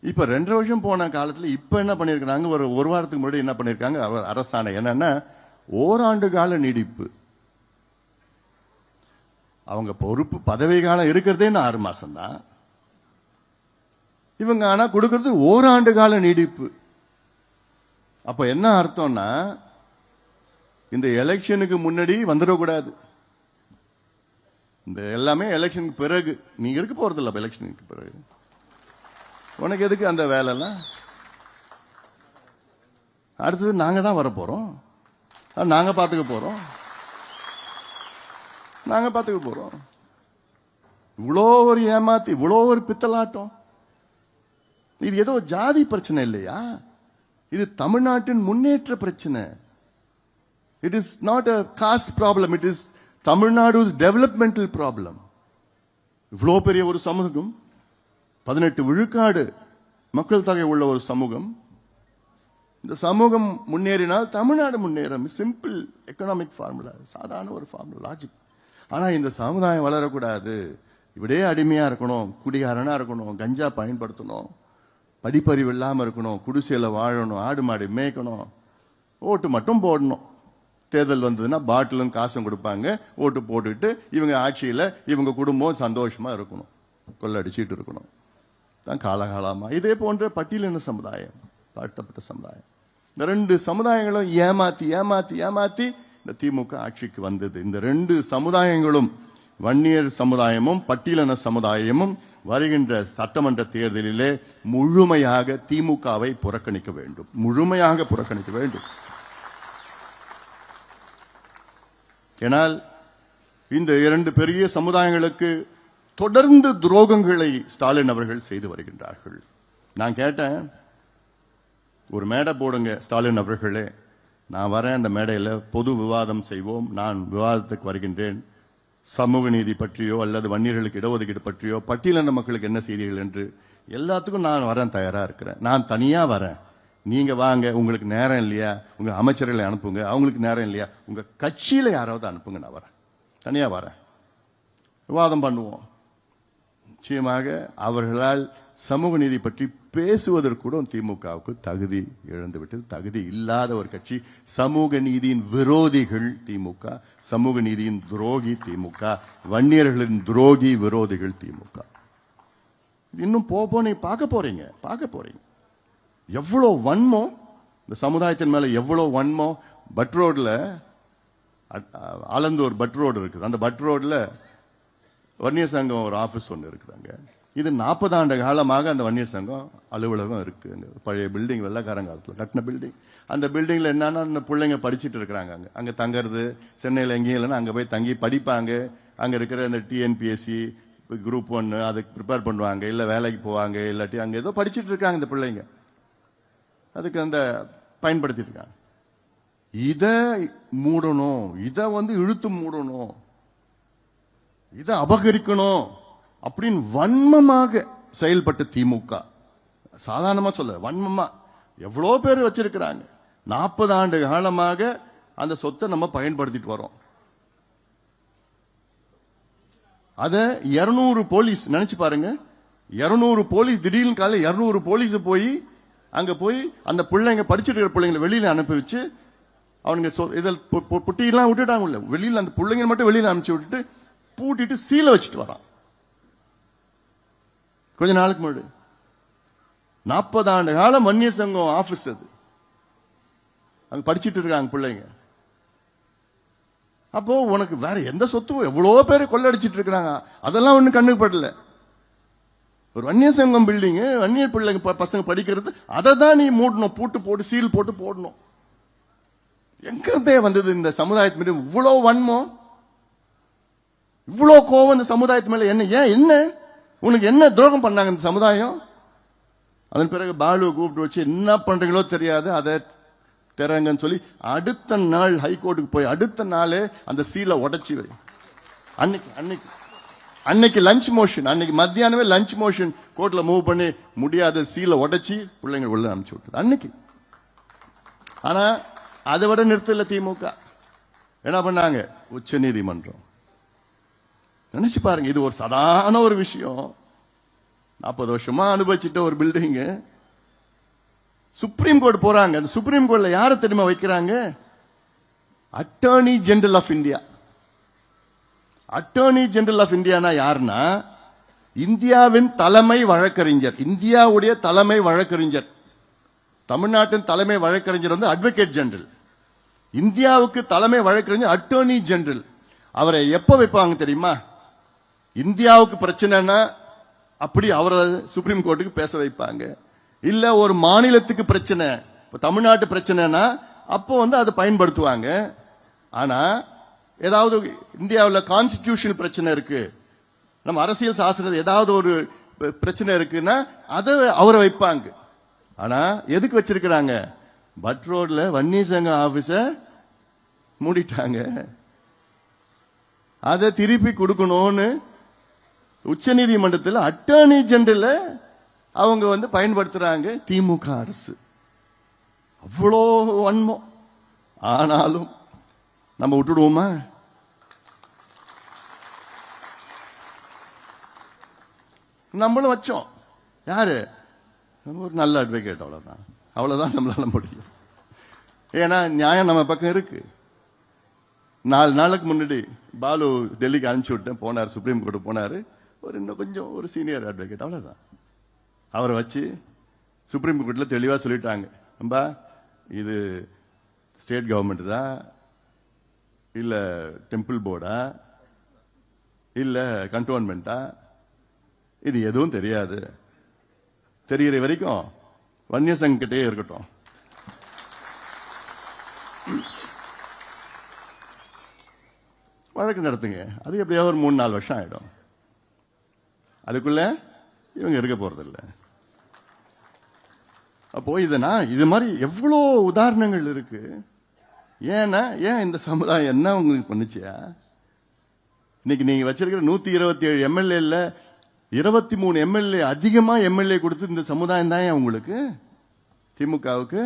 இப்ப 2 வருஷம் போன காலத்துல இப்ப என்ன பண்ணிருக்காங்க, ஒரு வாரத்துக்கு முன்னாடி என்ன பண்ணிருக்காங்க அரசாணை, என்னன்னா ஓராண்டு கால நீடிப்பு. அவங்க பொறுப்பு பதவி காலம் இருக்கிறதே 6 மாசம் தான். இவங்க ஆனா கொடுக்கிறது ஓராண்டு கால நீடிப்பு. அப்ப என்ன அர்த்தம்னா, இந்த எலெக்ஷனுக்கு முன்னாடி வந்துடக்கூடாது. இந்த எல்லாமே எலெக்ஷனுக்கு பிறகு. நீங்க இருக்க போறது இல்ல எலெக்ஷனுக்கு பிறகு. உனக்கு எதுக்கு அந்த வேலை எல்லாம்? அடுத்தது நாங்க தான் வர போறோம், நாங்க பாத்துக்க போறோம். இவ்வளோ ஒரு ஏமாத்தி, இவ்வளோ ஒரு பித்தலாட்டம். இது ஏதோ ஜாதி பிரச்சனை இல்லையா, இது தமிழ்நாட்டின் முன்னேற்ற பிரச்சனை. It is not a cost problem, it is Tamil Nadu's developmental problem. இவ்வளோ பெரிய ஒரு சமூகம், 18 விழுக்காடு மக்கள் தொகை உள்ள ஒரு சமூகம். இந்த சமூகம் முன்னேறினால் தமிழ்நாடு முன்னேறும். சிம்பிள் எக்கனாமிக் ஃபார்முலா, சாதாரண ஒரு ஃபார்முலா, லாஜிக். ஆனா இந்த சமுதாயம் வளரக்கூடாது, இப்படியே அடிமையா இருக்கணும், குடிகாரனா இருக்கணும், கஞ்சா பயன்படுத்தணும், படிப்பறிவு இல்லாம இருக்கணும், குடிசையில வாழணும், ஆடு மாடு மேய்க்கணும், ஓட்டு மட்டும் போடணும். தேர்தல் வந்ததுன்னா பாட்டிலும் காசும் கொடுப்பாங்க, ஓட்டு போட்டுட்டு இவங்க ஆட்சியில இவங்க குடும்பம் சந்தோஷமா இருக்கணும், கொள்ளடிச்சிட்டு இருக்கணும். தான் காலகாலமா இதே போன்ற பட்டியலின சமுதாயம், தாழ்த்தப்பட்ட சமுதாயம், இந்த 2 சமுதாயங்களும் ஏமாத்தி இந்த திமுக ஆட்சிக்கு வந்தது. இந்த 2 சமுதாயங்களும், வன்னியர் சமுதாயமும் பட்டியலின சமுதாயமும், வருகின்ற சட்டமன்ற தேர்தலிலே முழுமையாக திமுகவை புறக்கணிக்க வேண்டும், முழுமையாக புறக்கணிக்க வேண்டும். ஏனால் இந்த 2 பெரிய சமுதாயங்களுக்கு தொடர்ந்து துரோகங்களை ஸ்டாலின் அவர்கள் செய்து வருகின்றார்கள். நான் கேட்டேன், ஒரு மேடை போடுங்க ஸ்டாலின் அவர்களே, நான் வரேன், அந்த மேடையில் பொது விவாதம் செய்வோம், நான் விவாதத்துக்கு வருகின்றேன், சமூக நீதி பற்றியோ அல்லது வன்னியர்களுக்கு இடஒதுக்கீடு பற்றியோ, பட்டியலின மக்களுக்கு என்ன செய்தீர்கள் என்று எல்லாத்துக்கும் நான் வரேன், தயாரா இருக்கிறேன். நான் தனியா வரேன், நீங்க வாங்க, உங்களுக்கு நேரம் இல்லையா, உங்க அமைச்சர்களை அனுப்புங்க, அவங்களுக்கு நேரம் இல்லையா, உங்க கட்சியில யாராவது அனுப்புங்க, நான் வரேன், தனியா வரேன், விவாதம் பண்ணுவோம். நிச்சயமாக அவர்களால் சமூக நீதி பற்றி பேசுவதற்கு கூட திமுகவுக்கு தகுதி இழந்துவிட்டது. தகுதி இல்லாத ஒரு கட்சி. சமூக நீதியின் விரோதிகள் திமுக, சமூக நீதியின் துரோகி திமுக, வன்னியர்களின் துரோகி விரோதிகள் திமுக. இன்னும் போக நீங்க பார்க்க போறீங்க எவ்வளவு வன்மம் இந்த சமுதாயத்தின் மேல, எவ்வளவு வன்மம். பட் ரோட்ல, ஆலந்தூர் பட் ரோடு இருக்குது. அந்த பட் ரோட்ல வன்னியர் சங்கம் ஒரு ஆபீஸ் ஒன்று இருக்குதாங்க. இது 40 ஆண்டு காலமாக அந்த வன்னியர் சங்கம் அலுவலகம் இருக்கு. பழைய பில்டிங், வெள்ளக்காரன் காலத்தில் கட்டின பில்டிங். அந்த பில்டிங்ல என்னன்னா அந்த பிள்ளைங்க படிச்சுட்டு இருக்கிறாங்க. அங்க தங்கறது சென்னையில் எங்கேயும் இல்லைன்னா அங்க போய் தங்கி படிப்பாங்க. அங்க இருக்கிற இந்த டிஎன்பிஎஸ்சி குரூப் 1 அதுக்கு ப்ரிப்பேர் பண்ணுவாங்க, இல்ல வேலைக்கு போவாங்க, இல்லாட்டி அங்க ஏதோ படிச்சுட்டு இருக்காங்க இந்த பிள்ளைங்க. அதுக்கு அந்த பயன்படுத்திட்டு இருக்காங்க. இதை மூடணும், இதை இழுத்து மூடணும், இதை அபகரிக்கணும் அப்படின்னு வன்மமாக செயல்பட்ட திமுக. சாதாரணமா சொல்ல, வன்மமா எவ்வளவு பேர் வச்சிருக்கிறாங்க. 40 ஆண்டு காலமாக அந்த சொத்தை நம்ம பயன்படுத்திட்டு வரோம். அத 200 போலீஸ் நினைச்சு பாருங்க. 200 போலீஸ் திடீர்னு காலையில் 200 போலீஸ் போய் அங்க போய் அந்த பிள்ளைங்க படிச்சுட்டு இருக்கிற பிள்ளைங்களை வெளியில அனுப்பி வச்சு அவனுங்க இதில் புட்டியெல்லாம் விட்டுட்டாங்க உள்ள. வெளியில அந்த பிள்ளைங்க மட்டும் வெளியில அனுப்பிச்சு விட்டுட்டு பூட்டிட்டு சீலை வச்சுட்டு வரான். கொஞ்ச நாளுக்கு முன்னாடி 40 ஆண்டு காலம் வன்னியர் சங்கம் ஆபீஸ் அது. அங்க படிச்சுட்டு இருக்காங்க பிள்ளைங்க. அப்போ உனக்கு வேற எந்த சொத்தும் எவ்வளவு பேர் கொள்ளடிச்சிட்டு இருக்கிறாங்க. அதெல்லாம் ஒண்ணு கண்ணுக்கு படல. ஒரு வன்னியர் சங்கம் பில்டிங், வன்னியர் பிள்ளைங்க பசங்க படிக்கிறது, அதை தான் நீ மூடணும், பூட்டு போட்டு சீல் போட்டு போடணும். எங்கிருந்தே வந்தது இந்த சமுதாயத்து மீது இவ்வளவு வன்மம், இவ்வளவு கோவம் இந்த சமுதாயத்து மேல? என்ன உனக்கு என்ன துரோகம் பண்ணாங்க இந்த சமுதாயம்? அதன் பிறகு பாலுவை கூப்பிட்டு வச்சு என்ன பண்றீங்களோ தெரியாது, அதை திறங்கன்னு சொல்லி அடுத்த நாள் ஹைகோர்ட்டுக்கு போய் அடுத்த நாளே அந்த சீலை உடைச்சி வை. அன்னைக்கு லஞ்ச் மோஷன், அன்னைக்கு மத்தியானமே லஞ்ச் மோஷன் கோர்ட்ல மூவ் பண்ணி முடியாத சீலை உடைச்சி பிள்ளைங்க உள்ள அனுப்பிச்சு விட்டது அன்னைக்கு. ஆனா அதை விட நிறுத்தல திமுக. என்ன பண்ணாங்க? உச்ச நீதிமன்றம். நினைச்சு பாருங்க, இது ஒரு சாதாரண ஒரு விஷயம். 40 வருஷமா அனுபவிச்சுட்ட ஒரு பில்டிங் சுப்ரீம் கோர்ட் போறாங்க. அந்த சுப்ரீம் கோர்ட்ல யாரை தெரியுமா வைக்கிறாங்க? Attorney general of India. Attorney general of இந்தியானா யாருன்னா இந்தியாவின் தலைமை வழக்கறிஞர். இந்தியாவுடைய தலைமை வழக்கறிஞர், தமிழ்நாட்டின் தலைமை வழக்கறிஞர் அட்வொகேட் ஜெனரல். இந்தியாவுக்கு தலைமை வழக்கறிஞர் அட்டர்னி ஜெனரல். அவரை எப்ப வைப்பாங்க தெரியுமா? இந்தியாவுக்கு பிரச்சனைனா அப்படி அவரை சுப்ரீம் கோர்ட்டுக்கு பேச வைப்பாங்க. இல்ல ஒரு மாநிலத்துக்கு பிரச்சனை, தமிழ்நாட்டு பிரச்சனைனா அப்போ அதை பயன்படுத்துவாங்க. ஆனா ஏதாவது இந்தியாவில் கான்ஸ்டிடியூஷன் பிரச்சனை இருக்கு, நம்ம அரசியல் சாசனம் ஏதாவது ஒரு பிரச்சனை இருக்குன்னா அதை அவரை வைப்பாங்க. ஆனா எதுக்கு வச்சிருக்கிறாங்க? பட் ரோட்ல வன்னியர் சங்க ஆபீஸ மூடிட்டாங்க. அதை திருப்பி கொடுக்கணும்னு உச்ச நீதிமன்றத்தில் அட்டர்னி ஜெனரல் அவங்க பயன்படுத்துறாங்க திமுக அரசு. அவ்வளோ வன்மம். ஆனாலும் நம்ம விட்டுடுவோமா? நம்மளும் வச்சோம். யாரு? ஒரு நல்ல அட்வொகேட். அவ்வளவுதான் நம்மளால முடியும். ஏன்னா நியாயம் நம்ம பக்கம் இருக்கு. 4 நாளுக்கு முன்னாடி பாலு டெல்லிக்கு அனுப்பிச்சு விட்டேன், போனார், சுப்ரீம் கோர்ட்டு போனாரு. இன்னும் கொஞ்சம் ஒரு சீனியர் அட்வொகேட், அவ்வளவுதான். அவரை வச்சு சுப்ரீம் கோர்ட்ல தெளிவா சொல்லிட்டாங்க, நம்பா இது ஸ்டேட் கவர்மெண்ட் தான், இல்ல டெம்பிள் போர்டா, இல்ல கண்டோன்மெண்டா, இது எதுவும் தெரியாது. தெரிகிற வரைக்கும் வன்னியர் சங்கம் கிட்டே இருக்கட்டும். வழக்கு நடத்துங்க. அது எப்படியாவது ஒரு 3-4 வருஷம் ஆயிடும். அதுக்குள்ள இவங்க இருக்க போறதில்ல. அப்போ இது மாதிரி எவ்வளோ உதாரணங்கள் இருக்கு. ஏன் இந்த சமுதாயம் என்ன உங்களுக்கு பண்ணுச்சியா? இன்னைக்கு நீங்க வச்சிருக்கிற 127 எம்எல்ஏல 23 எம்எல்ஏ அதிகமா எம்எல்ஏ கொடுத்து இந்த சமுதாயம் தான் உங்களுக்கு, திமுகவுக்கு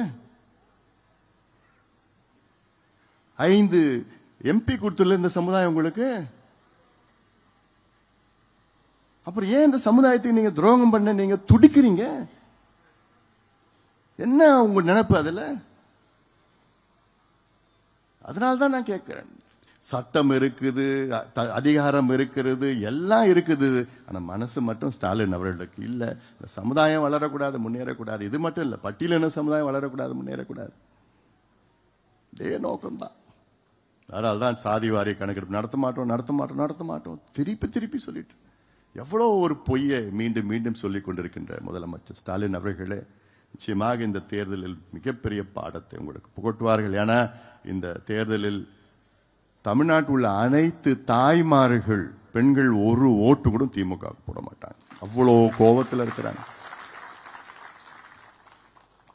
5 எம்பி கொடுத்துள்ள இந்த சமுதாயம் உங்களுக்கு. அப்புறம் ஏன் இந்த சமுதாயத்துக்கு நீங்க துரோகம் பண்ண நீங்க துடிக்கிறீங்க? என்ன உங்க நினைப்பு அதுல? அதனால்தான் நான் கேட்கிறேன். சட்டம் இருக்குது, அதிகாரம் இருக்கிறது, எல்லாம் இருக்குது. ஆனா மனசு மட்டும் ஸ்டாலின் அவர்களுக்கு இல்ல. இந்த சமுதாயம் வளரக்கூடாது, முன்னேறக்கூடாது. இது மட்டும் இல்ல, பட்டியலின சமுதாயம் வளரக்கூடாது, முன்னேறக்கூடாது. இதே நோக்கம்தான். அதனால்தான் சாதி வாரிய கணக்கெடுப்பு நடத்த மாட்டோம் திருப்பி சொல்லிட்டு எவ்வளவு ஒரு பொய்யை மீண்டும் மீண்டும் சொல்லிக் கொண்டிருக்கின்ற முதலமைச்சர் ஸ்டாலின் அவர்களே, நிச்சயமாக இந்த தேர்தலில் மிகப்பெரிய பாடத்தை உங்களுக்கு புகட்டுவார்கள். ஏன்னா இந்த தேர்தலில் தமிழ்நாட்டில் உள்ள அனைத்து தாய்மார்கள், பெண்கள் ஒரு ஓட்டு கூட திமுக போட மாட்டாங்க. அவ்வளோ கோபத்தில் இருக்கிறாங்க.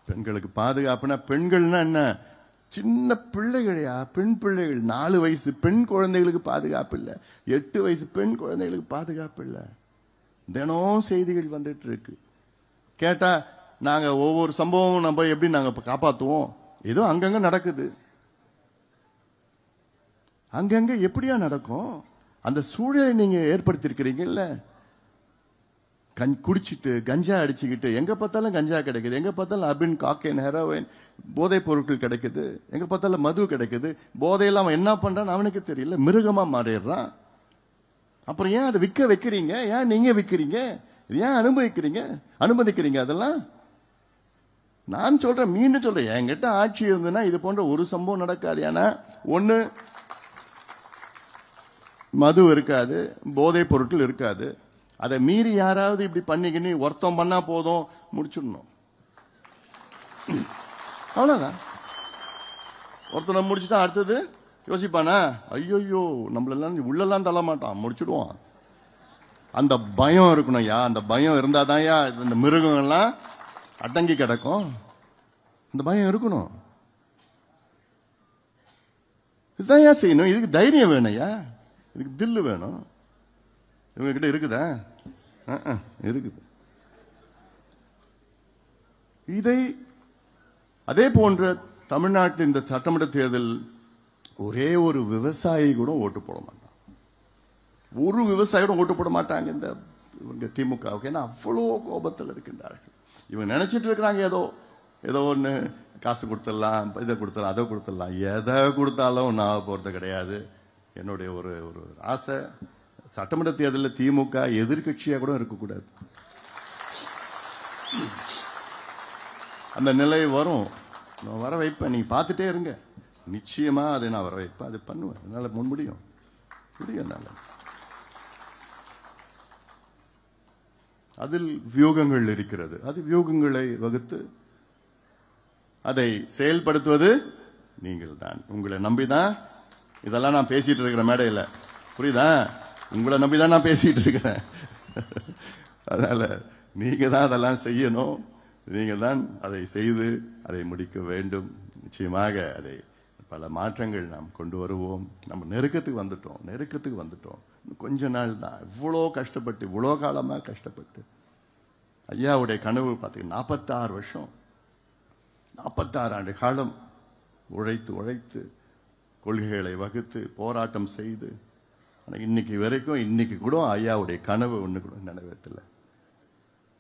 பெண்களுக்கு பாதுகாப்புனா, பெண்கள்னா என்ன, சின்ன பிள்ளைகளையா, பெண் பிள்ளைகள், 4 வயசு பெண் குழந்தைகளுக்கு பாதுகாப்பு இல்லை, 8 வயசு பெண் குழந்தைகளுக்கு பாதுகாப்பு இல்லை. தினம் செய்திகள் வந்துட்டு இருக்கு. கேட்டா நாங்க ஒவ்வொரு சம்பவம் நம்ம எப்படி நாங்க காப்பாத்துவோம்? ஏதோ அங்கங்க நடக்குது. அங்கங்க எப்படியா நடக்கும்? அந்த சூழலை நீங்க ஏற்படுத்திருக்கிறீங்கல்ல. குடிச்சிட்டு கஞ்சா அடிச்சுக்கிட்டு எங்க பார்த்தாலும் கஞ்சா கிடைக்குது, எங்க பார்த்தாலும் அபின், காக்கைன், ஹெரோயின், போதைப் பொருட்கள் கிடைக்குது, எங்க பார்த்தாலும் மது கிடைக்குது. போதையெல்லாம் அவன் என்ன பண்றான்னு அவனுக்கு தெரியல, மிருகமா மாறிடுறான். அப்புறம் ஏன் அதை விற்க வைக்கிறீங்க? ஏன் நீங்க விற்கிறீங்க? ஏன் அனுமதிக்கிறீங்க? அதெல்லாம் நான் சொல்றேன், மீண்டும் சொல்றேன், என்கிட்ட ஆட்சி இருந்ததுன்னா இது போன்ற ஒரு சம்பவம் நடக்காது. ஏன்னா ஒண்ணு, மது இருக்காது, போதைப் பொருட்கள் இருக்காது. அதை மீறி யாராவது இப்படி பண்ணிக்கின்னு ஒருத்தம் பண்ணா போதும், முடிச்சிடணும். அவ்வளவுதான். ஒருத்தனை முடிச்சுட்டா அடுத்தது யோசிப்பானா? ஐயோ, நம்மளெல்லாம் உள்ளெல்லாம் தள்ள மாட்டான், முடிச்சிடுவான். அந்த பயம் இருக்கணும் யா. அந்த பயம் இருந்தாதான் யா இந்த மிருகம் எல்லாம் அடங்கி கிடக்கும். இந்த பயம் இருக்கணும். இதுதான் ஏன் செய்யணும்? இதுக்கு தைரியம் வேணும் யா, இதுக்கு தில்லு வேணும். இவங்க கிட்ட இருக்குதா? இருக்குது. இதை அதே போன்ற தமிழ்நாட்டில் இந்த சட்டமன்ற தேர்தல் ஒரே ஒரு விவசாயி கூட ஓட்டு போட மாட்டான். ஒரு விவசாயி கூட ஓட்டு போட மாட்டாங்க இந்த திமுகவுக்கு. ஏன்னா அவ்வளோ கோபத்தில் இருக்கின்றார்கள். இவங்க நினைச்சிட்டு இருக்கிறாங்க ஏதோ ஒன்று காசு கொடுத்துடலாம், இதை கொடுத்துடலாம், அதை கொடுத்துடலாம். எதை கொடுத்தாலும் நான் போறது கிடையாது. என்னுடைய ஒரு ஆசை, சட்டமன்ற தேர்தலில் திமுக எதிர்கட்சியா கூட இருக்கக்கூடாது. அந்த நிலை வரும், நான் வர வைப்பேன். நீங்க பார்த்துட்டே இருங்க, நிச்சயமா அதை நான் வர வைப்பேன். அது பண்ணுவேன், என்னால முடியும். என்னால அதில் வியூகங்கள் இருக்கிறது. அது வியூகங்களை வகுத்து அதை செயல்படுத்துவது நீங்கள் தான். உங்களை நம்பிதான் இதெல்லாம் நான் பேசிட்டு இருக்கிற மேடையில், புரியுதா? உங்களை நம்பிதான் நான் பேசிட்டு இருக்கிறேன். அதனால நீங்க தான் அதெல்லாம் செய்யணும். நீங்க தான் அதை செய்து அதை முடிக்க வேண்டும். நிச்சயமாக அதை பல மாற்றங்கள் நாம் கொண்டு வருவோம். நம்ம நெருக்கத்துக்கு வந்துட்டோம். கொஞ்ச நாள் தான். இவ்வளோ கஷ்டப்பட்டு, இவ்வளோ காலமா கஷ்டப்பட்டு, ஐயாவுடைய கனவு பார்த்தீங்கன்னா 46 வருஷம், 46 ஆண்டு காலம் உழைத்து கொள்கைகளை வகுத்து போராட்டம் செய்து, இன்னைக்கு கூட ஐயாவுடைய கனவு ஒண்ணு கூட நிறைவேற்றல.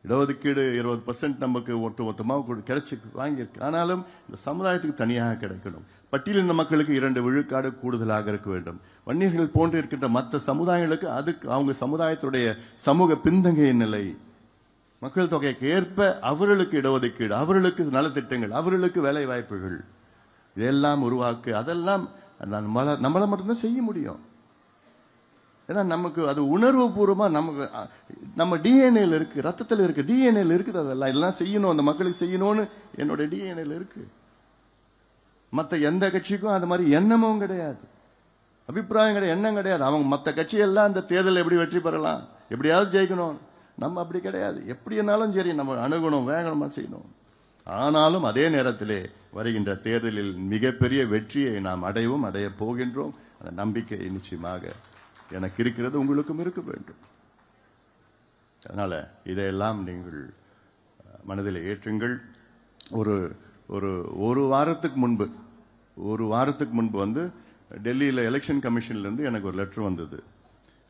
இடஒதுக்கீடு 20% நமக்கு ஒட்டுமொத்தமாக கிடைச்சி வாங்கியிருக்கு. ஆனாலும் இந்த சமுதாயத்துக்கு தனியாக கிடைக்கணும். பட்டியலின மக்களுக்கு 2 விழுக்காடு கூடுதலாக இருக்க வேண்டும். வன்னியர்கள் போன்று இருக்கின்ற மற்ற சமுதாயங்களுக்கு அதுக்கு அவங்க சமுதாயத்துடைய சமூக பின்தங்கிய நிலை, மக்கள் தொகைக்கு ஏற்ப அவர்களுக்கு இடஒதுக்கீடு, அவர்களுக்கு நலத்திட்டங்கள், அவர்களுக்கு வேலை வாய்ப்புகள் இதெல்லாம் உருவாக்கு. அதெல்லாம் நம்மள மட்டும்தான் செய்ய முடியும். ஏன்னா நமக்கு அது உணர்வு பூர்வமா நமக்கு நம்ம டிஎன்ஏல இருக்கு, ரத்தத்தில் இருக்கு, டிஎன்ஏல இருக்குது. அதெல்லாம் இதெல்லாம் செய்யணும், அந்த மக்களுக்கு செய்யணும்னு என்னோட டிஎன்ஏல இருக்கு. மற்ற எந்த கட்சிக்கும் அது மாதிரி எண்ணமும் கிடையாது, அபிப்பிராயம் கிடையாது, எண்ணம் கிடையாது. அவங்க மற்ற கட்சியெல்லாம் அந்த தேர்தல் எப்படி வெற்றி பெறலாம், எப்படியாவது ஜெயிக்கணும். நம்ம அப்படி கிடையாது. எப்படி என்னாலும் சரி நம்ம அணுகணும், வேகனமா செய்யணும். ஆனாலும் அதே நேரத்திலே வருகின்ற தேர்தலில் மிகப்பெரிய வெற்றியை நாம் அடைய போகின்றோம். அந்த நம்பிக்கை நிச்சயமாக எனக்கு இருக்கிறது, உங்களுக்கும் இருக்க வேண்டும். அதனால இதையெல்லாம் நீங்கள் மனதில் ஏற்றுங்கள். ஒரு வாரத்துக்கு முன்பு வந்து டெல்லியில் எலெக்ஷன் கமிஷன்ல இருந்து எனக்கு ஒரு லெட்டர் வந்தது.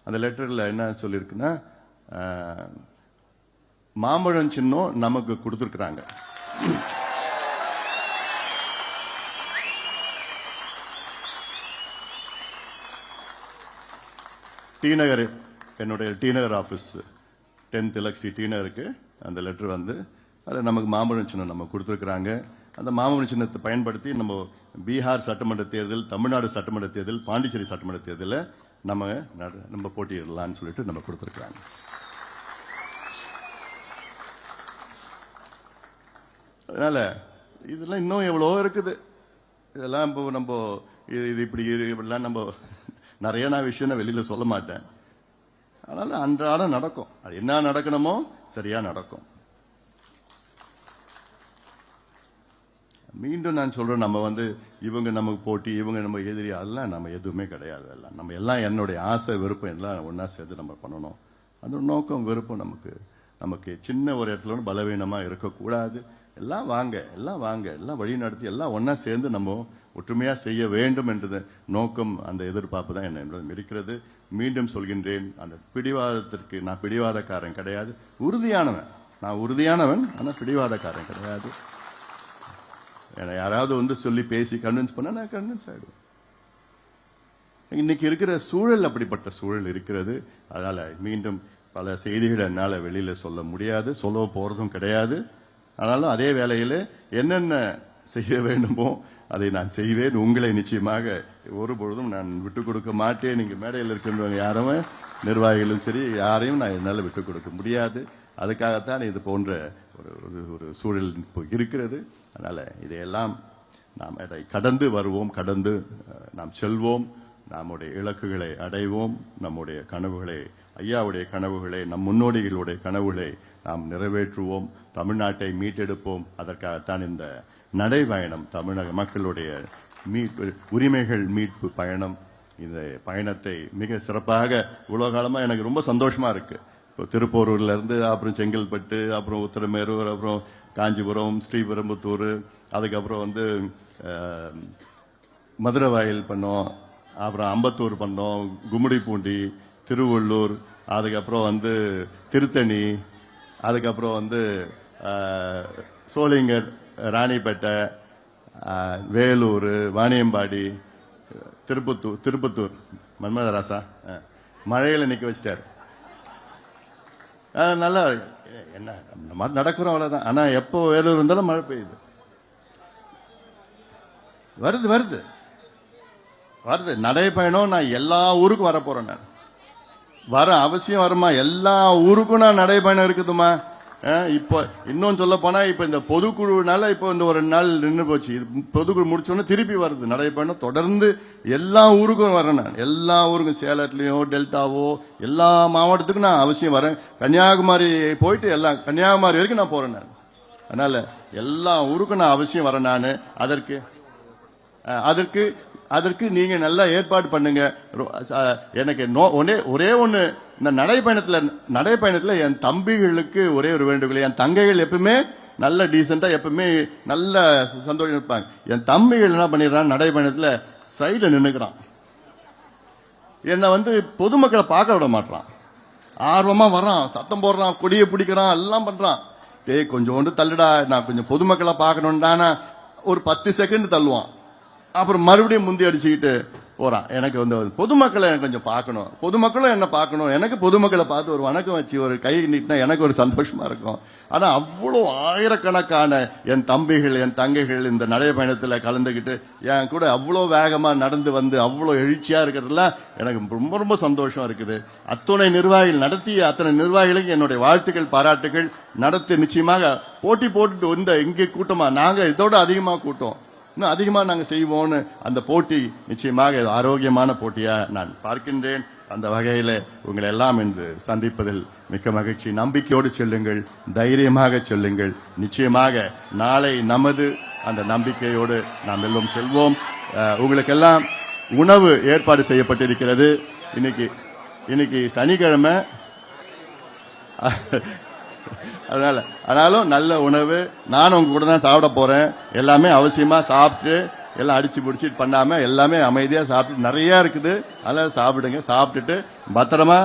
அந்த லெட்டர்ல என்ன சொல்லியிருக்குன்னா, மாம்பழம் சின்னம் நமக்கு கொடுத்துருக்குறாங்க. டி நகர், என்னுடைய டி நகர் ஆஃபீஸ் 10th எலக்ட்ரி டி நகருக்கு அந்த லெட்டர் வந்து அதில் நமக்கு மாம்பழம் சின்னம் நம்ம கொடுத்துருக்குறாங்க. அந்த மாம்பழம் சின்னத்தை பயன்படுத்தி நம்ம பீகார் சட்டமன்ற தேர்தல், தமிழ்நாடு சட்டமன்ற தேர்தல், பாண்டிச்சேரி சட்டமன்ற தேர்தலில் நம்ம போட்டியிடலாம்னு சொல்லிட்டு நம்ம கொடுத்துருக்குறாங்க. அதனால இதெல்லாம் இன்னும் எவ்வளோ இருக்குது. இதெல்லாம் இப்போ நம்ம இது இப்படிலாம் நம்ம நிறைய விஷயம் நான் வெளியில சொல்ல மாட்டேன். அதனால அன்றாடம் நடக்கும். அது என்ன நடக்கணுமோ சரியா நடக்கும். மீண்டும் நான் சொல்றேன், நம்ம வந்து இவங்க நமக்கு போட்டி, இவங்க நம்ம எதிரி, அதெல்லாம் நம்ம எதுவுமே கிடையாது. எல்லாம் நம்ம எல்லாம் என்னுடைய ஆசை விருப்பம் எல்லாம் ஒன்னா சேர்த்து நம்ம பண்ணணும். அந்த நோக்கம் விருப்பம் நமக்கு சின்ன ஒரு இடத்துல பலவீனமா இருக்கக்கூடாது. எல்லாம் வாங்க எல்லாம் வழி நடத்தி எல்லாம் ஒன்னா சேர்ந்து நம்ம ஒற்றுமையா செய்ய வேண்டும் என்ற நோக்கம், அந்த எதிர்பார்ப்பு தான் என்னிடம் இருக்கிறது. மீண்டும் சொல்கின்றேன், அந்த பிடிவாதத்திற்கு நான் பிடிவாதக்காரன் கிடையாது, உறுதியானவன். நான் உறுதியானவன், ஆனா பிடிவாதக்காரன் கிடையாது. யாராவது வந்து சொல்லி பேசி கன்வின்ஸ் பண்ண நான் கன்வின்ஸ் ஆயிடுவேன். இன்னைக்கு இருக்கிற சூழல் அப்படிப்பட்ட சூழல் இருக்கிறது. அதனால மீண்டும் பல செய்திகளை என்னால வெளியில சொல்ல முடியாது, சொல்ல போறதும் கிடையாது. ஆனாலும் அதே வேளையில என்னென்ன செய்ய வேண்டுமோ அதை நான் செய்வேன். உங்களை நிச்சயமாக ஒரு பொழுதும் நான் விட்டுக் கொடுக்க மாட்டேன். நீங்க மேடையில் இருக்கின்றவங்க யாருமே, நிர்வாகிகளும் சரி, யாரையும் நான் என்னால் விட்டுக் கொடுக்க முடியாது. அதுக்காகத்தான் இது போன்ற ஒரு சூழல் இப்போ இருக்கிறது. அதனால இதையெல்லாம் நாம் அதை கடந்து வருவோம், கடந்து நாம் செல்வோம், நம்முடைய இலக்குகளை அடைவோம், நம்முடைய கனவுகளை, ஐயாவுடைய கனவுகளை, நம் முன்னோடிகளுடைய கனவுகளை நாம் நிறைவேற்றுவோம், தமிழ்நாட்டை மீட்டெடுப்போம். அதற்காகத்தான் இந்த நடைபயணம், தமிழக மக்களுடைய உரிமைகள் மீட்பு பயணம். இந்த பயணத்தை மிக சிறப்பாக இவ்வளவு காலமா எனக்கு ரொம்ப சந்தோஷமா இருக்கு. இப்போ திருப்போரூர்ல இருந்து, அப்புறம் செங்கல்பட்டு, அப்புறம் உத்திரமேரூர், அப்புறம் காஞ்சிபுரம், ஸ்ரீபெரும்புத்தூர், அதுக்கப்புறம் வந்து மதுரவாயில் பண்ணோம், அப்புறம் அம்பத்தூர் பண்ணோம், கும்மிடிப்பூண்டி, திருவள்ளூர், அதுக்கப்புறம் வந்து திருத்தணி, அதுக்கப்புறம் வந்து சோளிங்கர், ராணிப்பேட்டை, வேலூர், வாணியம்பாடி, திருப்பத்தூர் மன்மதராசா மழையில நிக்க வச்சிட்டாரு. நல்லா என்ன நடக்கிறோம் அவ்வளவுதான். ஆனா எப்போ வேலூர் இருந்தாலும் மழை பெய்யுது, வருது நடைபயணம். நான் எல்லா ஊருக்கும் வர போறேன். நான் வர அவசியம் வருமா? எல்லா ஊருக்கும் நான் நடைபயணம் இருக்குதுமா. இப்போ இன்னும் சொல்ல போனா இப்ப இந்த பொதுக்குழுனால இப்ப இந்த ஒரு நாள் நின்று போச்சு. பொதுக்குழு முடிச்சோன்னு திருப்பி வருது நடைபயணம். தொடர்ந்து எல்லா ஊருக்கும் வரேன் நான். எல்லா ஊருக்கும், சேலத்திலயோ டெல்டாவோ எல்லா மாவட்டத்துக்கும் நான் அவசியம் வரேன். கன்னியாகுமரி போயிட்டு எல்லாம் கன்னியாகுமரி வரைக்கும் நான் போறேன் நான். அதனால எல்லா ஊருக்கும் நான் அவசியம் வரேன் நான். அதற்கு நீங்க நல்லா ஏற்பாடு பண்ணுங்க. எனக்கு ஒரே ஒண்ணு, இந்த நடைபயணத்துல என் தம்பிகளுக்கு ஒரே ஒரு வேண்டுகோள். என் தங்கைகள் எப்பவுமே நல்ல டீசெண்டா, எப்பவுமே நல்ல சந்தோஷம் இருப்பாங்க. என் தம்பிகள் என்ன பண்ணிடுறான், நடைபயணத்துல சைடுல நின்னுக்கிறான். என்ன வந்து பொதுமக்களை பார்க்க விட மாட்டான். ஆர்வமா வர்றான், சத்தம் போடுறான், கொடியை பிடிக்கிறான், எல்லாம் பண்றான். கொஞ்சோண்டு தள்ளுடா, நான் கொஞ்சம் பொதுமக்களை பார்க்கணும்டானா ஒரு 10 செகண்ட் தள்ளுவான். அப்புறம் மறுபடியும் முந்தி அடிச்சுக்கிட்டு போறான். எனக்கு வந்து பொதுமக்களை எனக்கு கொஞ்சம் பார்க்கணும், பொதுமக்களும் என்ன பார்க்கணும். எனக்கு பொதுமக்களை பார்த்து ஒரு வணக்கம் வச்சு ஒரு கை நீட்டினா எனக்கு ஒரு சந்தோஷமா இருக்கும். ஆனா அவ்வளவு ஆயிரக்கணக்கான என் தம்பிகள், என் தங்கைகள் இந்த நடைபயணத்துல கலந்துகிட்டு என் கூட அவ்வளவு வேகமா நடந்து வந்து அவ்வளவு எழுச்சியா இருக்கிறதுல எனக்கு ரொம்ப ரொம்ப சந்தோஷம் இருக்குது. அத்தனை நிர்வாகிகள் நடத்திய அத்தனை நிர்வாகிகளுக்கு என்னுடைய வாழ்த்துக்கள், பாராட்டுகள். நடத்தி நிச்சயமாக போட்டி போட்டுட்டு இங்கே கூட்டமா நாங்க இதோட அதிகமா கூட்டம், இன்னும் அதிகமா நாங்க செய்வோம்னு அந்த போட்டி நிச்சயமாக ஆரோக்கியமான போட்டியா நான் பார்க்கின்றேன். அந்த வகையில உங்களை எல்லாம் இன்று சந்திப்பதில் மிக்க மகிழ்ச்சி. நம்பிக்கையோடு செல்லுங்கள், தைரியமாக செல்லுங்கள். நிச்சயமாக நாளை நமது. அந்த நம்பிக்கையோடு நாம் எல்லாம் செல்வோம். உங்களுக்கெல்லாம் உணவு ஏற்பாடு செய்யப்பட்டிருக்கிறது. இன்னைக்கு சனிக்கிழமை, ஆனாலும் நல்ல உணவு. நானும் உங்க கூட தான் சாப்பிட போறேன். எல்லாமே அவசியமா சாப்பிட்டு, எல்லாம் அடிச்சு பிடிச்சி பண்ணாம எல்லாமே அமைதியா சாப்பிட்டு, நிறைய இருக்குது. அதெல்லாம் சாப்பிடுங்க. சாப்பிட்டுட்டு பத்திரமா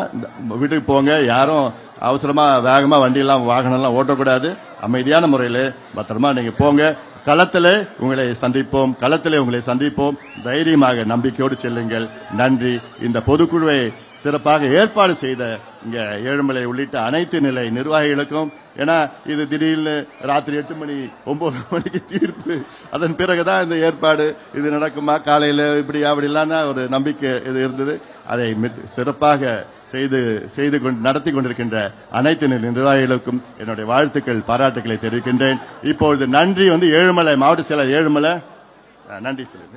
வீட்டுக்கு போங்க. யாரும் அவசரமா வேகமா வண்டியெல்லாம் வாகனம்லாம் ஓட்டக்கூடாது. அமைதியான முறையில் பத்திரமா நீங்க போங்க. களத்திலே உங்களை சந்திப்போம். தைரியமாக நம்பிக்கையோடு செல்லுங்கள். நன்றி. இந்த பொதுக்குழுவை சிறப்பாக ஏற்பாடு செய்த இங்க ஏழுமலை உள்ளிட்ட அனைத்து நிலை நிர்வாகிகளுக்கும், ஏன்னா இது திடீர்னு ராத்திரி 8 மணி 9 மணிக்கு தீர்ப்பு, அதன் பிறகுதான் இந்த ஏற்பாடு இது நடக்குமா காலையில இப்படி அப்படிலாம் ஒரு நம்பிக்கை இது இருந்தது. அதை சிறப்பாக நடத்தி கொண்டிருக்கின்ற அனைத்து நிர்வாகிகளுக்கும் என்னுடைய வாழ்த்துக்கள், பாராட்டுக்களை தெரிவிக்கின்றேன். இப்பொழுது நன்றி ஏழுமலை மாவட்ட செயலர் ஏழுமலை நன்றி சொல்லுங்க.